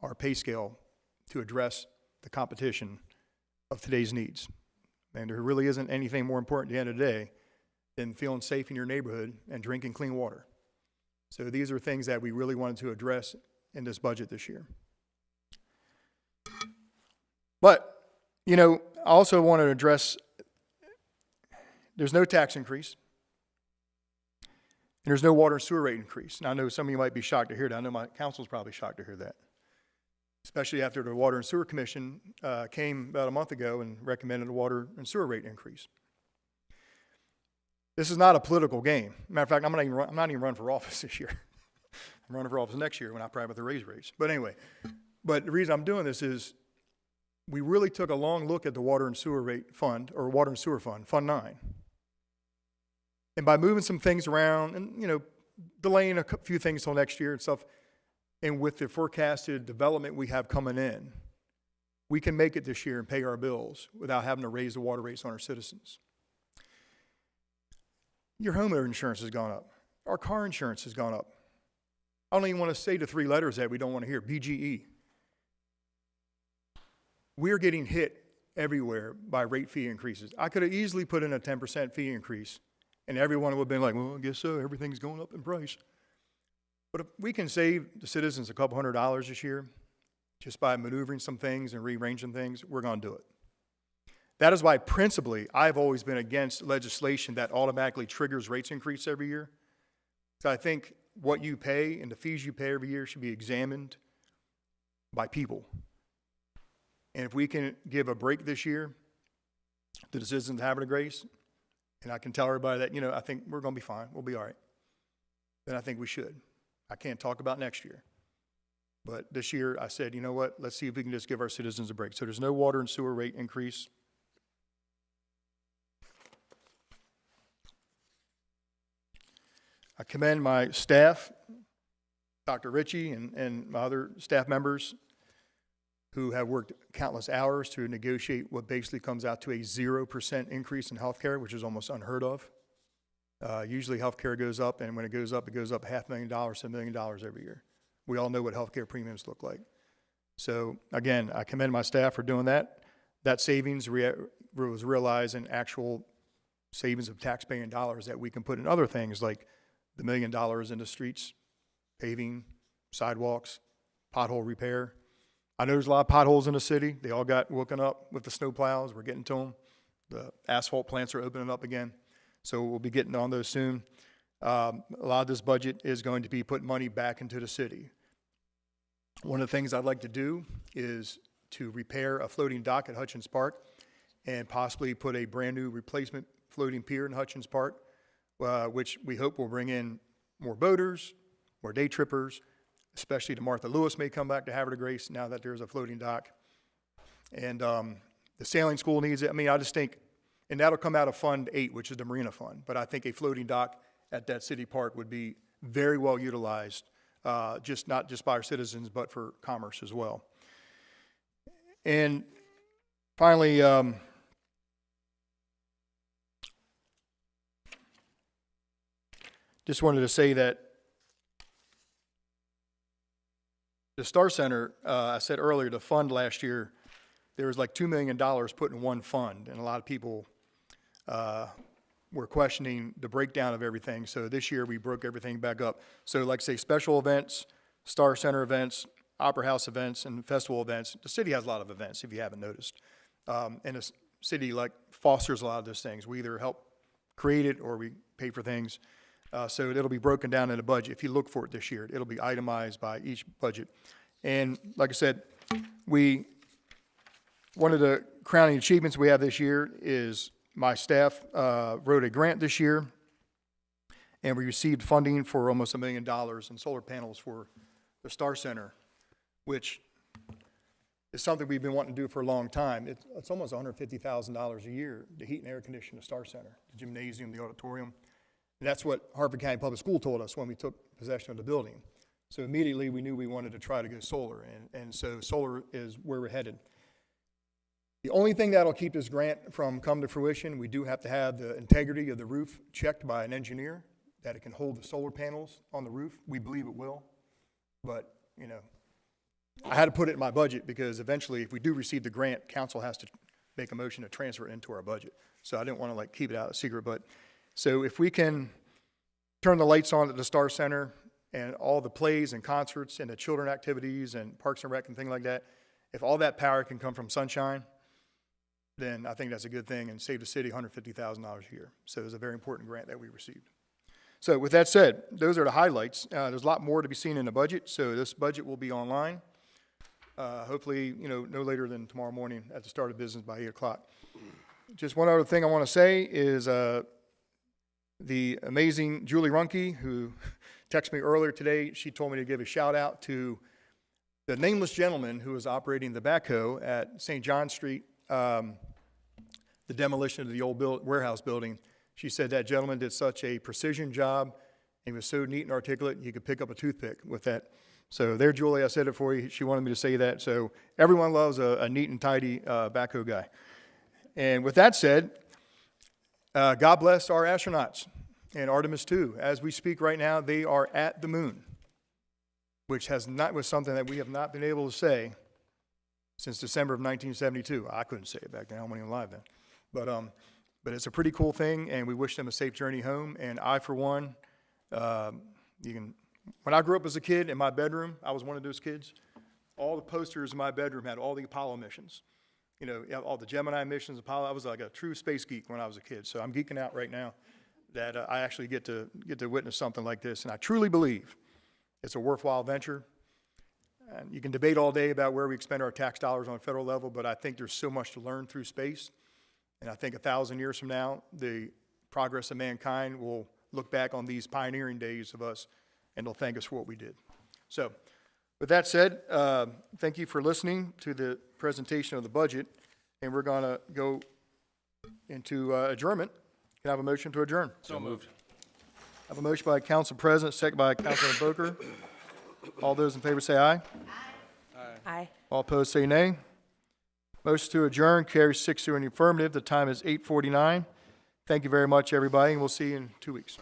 our pay scale to address the competition of today's needs. And there really isn't anything more important at the end of the day than feeling safe in your neighborhood and drinking clean water. So these are things that we really wanted to address in this budget this year. But, you know, I also want to address, there's no tax increase, and there's no water and sewer rate increase. And I know some of you might be shocked to hear that. I know my council's probably shocked to hear that, especially after the Water and Sewer Commission came about a month ago and recommended a water and sewer rate increase. This is not a political game. Matter of fact, I'm not even running for office this year. I'm running for office next year when I probably have to raise rates. But anyway, but the reason I'm doing this is we really took a long look at the Water and Sewer Rate Fund, or Water and Sewer Fund, Fund 9. And by moving some things around and, you know, delaying a few things till next year and stuff, and with the forecasted development we have coming in, we can make it this year and pay our bills without having to raise the water rates on our citizens. Your homeowner insurance has gone up. Our car insurance has gone up. I don't even want to say the three letters that we don't want to hear, BGE. We're getting hit everywhere by rate fee increases. I could have easily put in a 10% fee increase, and everyone would have been like, well, I guess so, everything's going up in price. But if we can save the citizens a couple $100 this year just by maneuvering some things and rearranging things, we're going to do it. That is why, principally, I've always been against legislation that automatically triggers rates increase every year. So I think what you pay and the fees you pay every year should be examined by people. And if we can give a break this year to the citizens of Havre Grace, and I can tell everybody that, you know, I think we're going to be fine, we'll be all right, then I think we should. I can't talk about next year. But this year, I said, you know what, let's see if we can just give our citizens a break. So there's no water and sewer rate increase. I commend my staff, Dr. Ritchie and my other staff members who have worked countless hours to negotiate what basically comes out to a 0% increase in health care, which is almost unheard of. Usually health care goes up, and when it goes up $500,000 to $1 million every year. We all know what health care premiums look like. So again, I commend my staff for doing that. That savings was realized in actual savings of taxpaying dollars that we can put in other things like the $1 million in the streets, paving, sidewalks, pothole repair. I know there's a lot of potholes in the city. They all got woken up with the snow plows. We're getting to them. The asphalt plants are opening up again. So we'll be getting on those soon. A lot of this budget is going to be putting money back into the city. One of the things I'd like to do is to repair a floating dock at Hutchins Park and possibly put a brand new replacement floating pier in Hutchins Park, which we hope will bring in more boaters, more day trippers, especially the Martha Lewis may come back to Havre de Grace now that there's a floating dock. And the sailing school needs it. I mean, I just think, and that'll come out of Fund 8, which is the Marina Fund. But I think a floating dock at that city park would be very well utilized, not just by our citizens, but for commerce as well. And finally, just wanted to say that the Star Center, I said earlier, the fund last year, there was like $2 million put in one fund, and a lot of people we're questioning the breakdown of everything. So this year, we broke everything back up. So like say, special events, Star Center events, Opera House events, and festival events. The city has a lot of events, if you haven't noticed. And the city like fosters a lot of those things. We either help create it or we pay for things. So it'll be broken down in a budget. If you look for it this year, it'll be itemized by each budget. And like I said, one of the crowning achievements we have this year is my staff wrote a grant this year, and we received funding for almost $1 million in solar panels for the Star Center, which is something we've been wanting to do for a long time. It's almost $150,000 a year to heat and air condition the Star Center, the gymnasium, the auditorium. And that's what Harford County Public School told us when we took possession of the building. So immediately we knew we wanted to try to go solar, and so solar is where we're headed. The only thing that'll keep this grant from coming to fruition, we do have to have the integrity of the roof checked by an engineer, that it can hold the solar panels on the roof. We believe it will, but, you know, I had to put it in my budget because eventually if we do receive the grant, council has to make a motion to transfer it into our budget. So I didn't want to like keep it out a secret, but so if we can turn the lights on at the Star Center and all the plays and concerts and the children activities and Parks and Rec and things like that, if all that power can come from sunshine, then I think that's a good thing and save the city $150,000 a year. So it's a very important grant that we received. So with that said, those are the highlights. There's a lot more to be seen in the budget, so this budget will be online. Hopefully, you know, no later than tomorrow morning at the start of business by 8 o'clock. Just one other thing I want to say is the amazing Julie Runke, who texted me earlier today, she told me to give a shout out to the nameless gentleman who was operating the backhoe at St. John Street, the demolition of the old warehouse building. She said that gentleman did such a precision job. He was so neat and articulate, he could pick up a toothpick with that. So there, Julie, I said it for you. She wanted me to say that. So everyone loves a neat and tidy backhoe guy. And with that said, God bless our astronauts and Artemis II. As we speak right now, they are at the moon, which was something that we have not been able to say since December of 1972. I couldn't say it back then. I wasn't even alive then. But it's a pretty cool thing, and we wish them a safe journey home. And I, for one, when I grew up as a kid in my bedroom, I was one of those kids. All the posters in my bedroom had all the Apollo missions. You know, all the Gemini missions, Apollo. I was like a true space geek when I was a kid. So I'm geeking out right now that I actually get to witness something like this. And I truly believe it's a worthwhile venture. And you can debate all day about where we expend our tax dollars on a federal level, but I think there's so much to learn through space. And I think 1,000 years from now, the progress of mankind will look back on these pioneering days of us, and they'll thank us for what we did. So with that said, thank you for listening to the presentation of the budget, and we're going to go into adjournment. Can I have a motion to adjourn? So moved. I have a motion by Council President, second by Councilman Boker. All those in favor say aye. Aye. Aye. All opposed say nay. Motion to adjourn carries 6-0 in the affirmative. The time is 8:49. Thank you very much, everybody, and we'll see you in 2 weeks.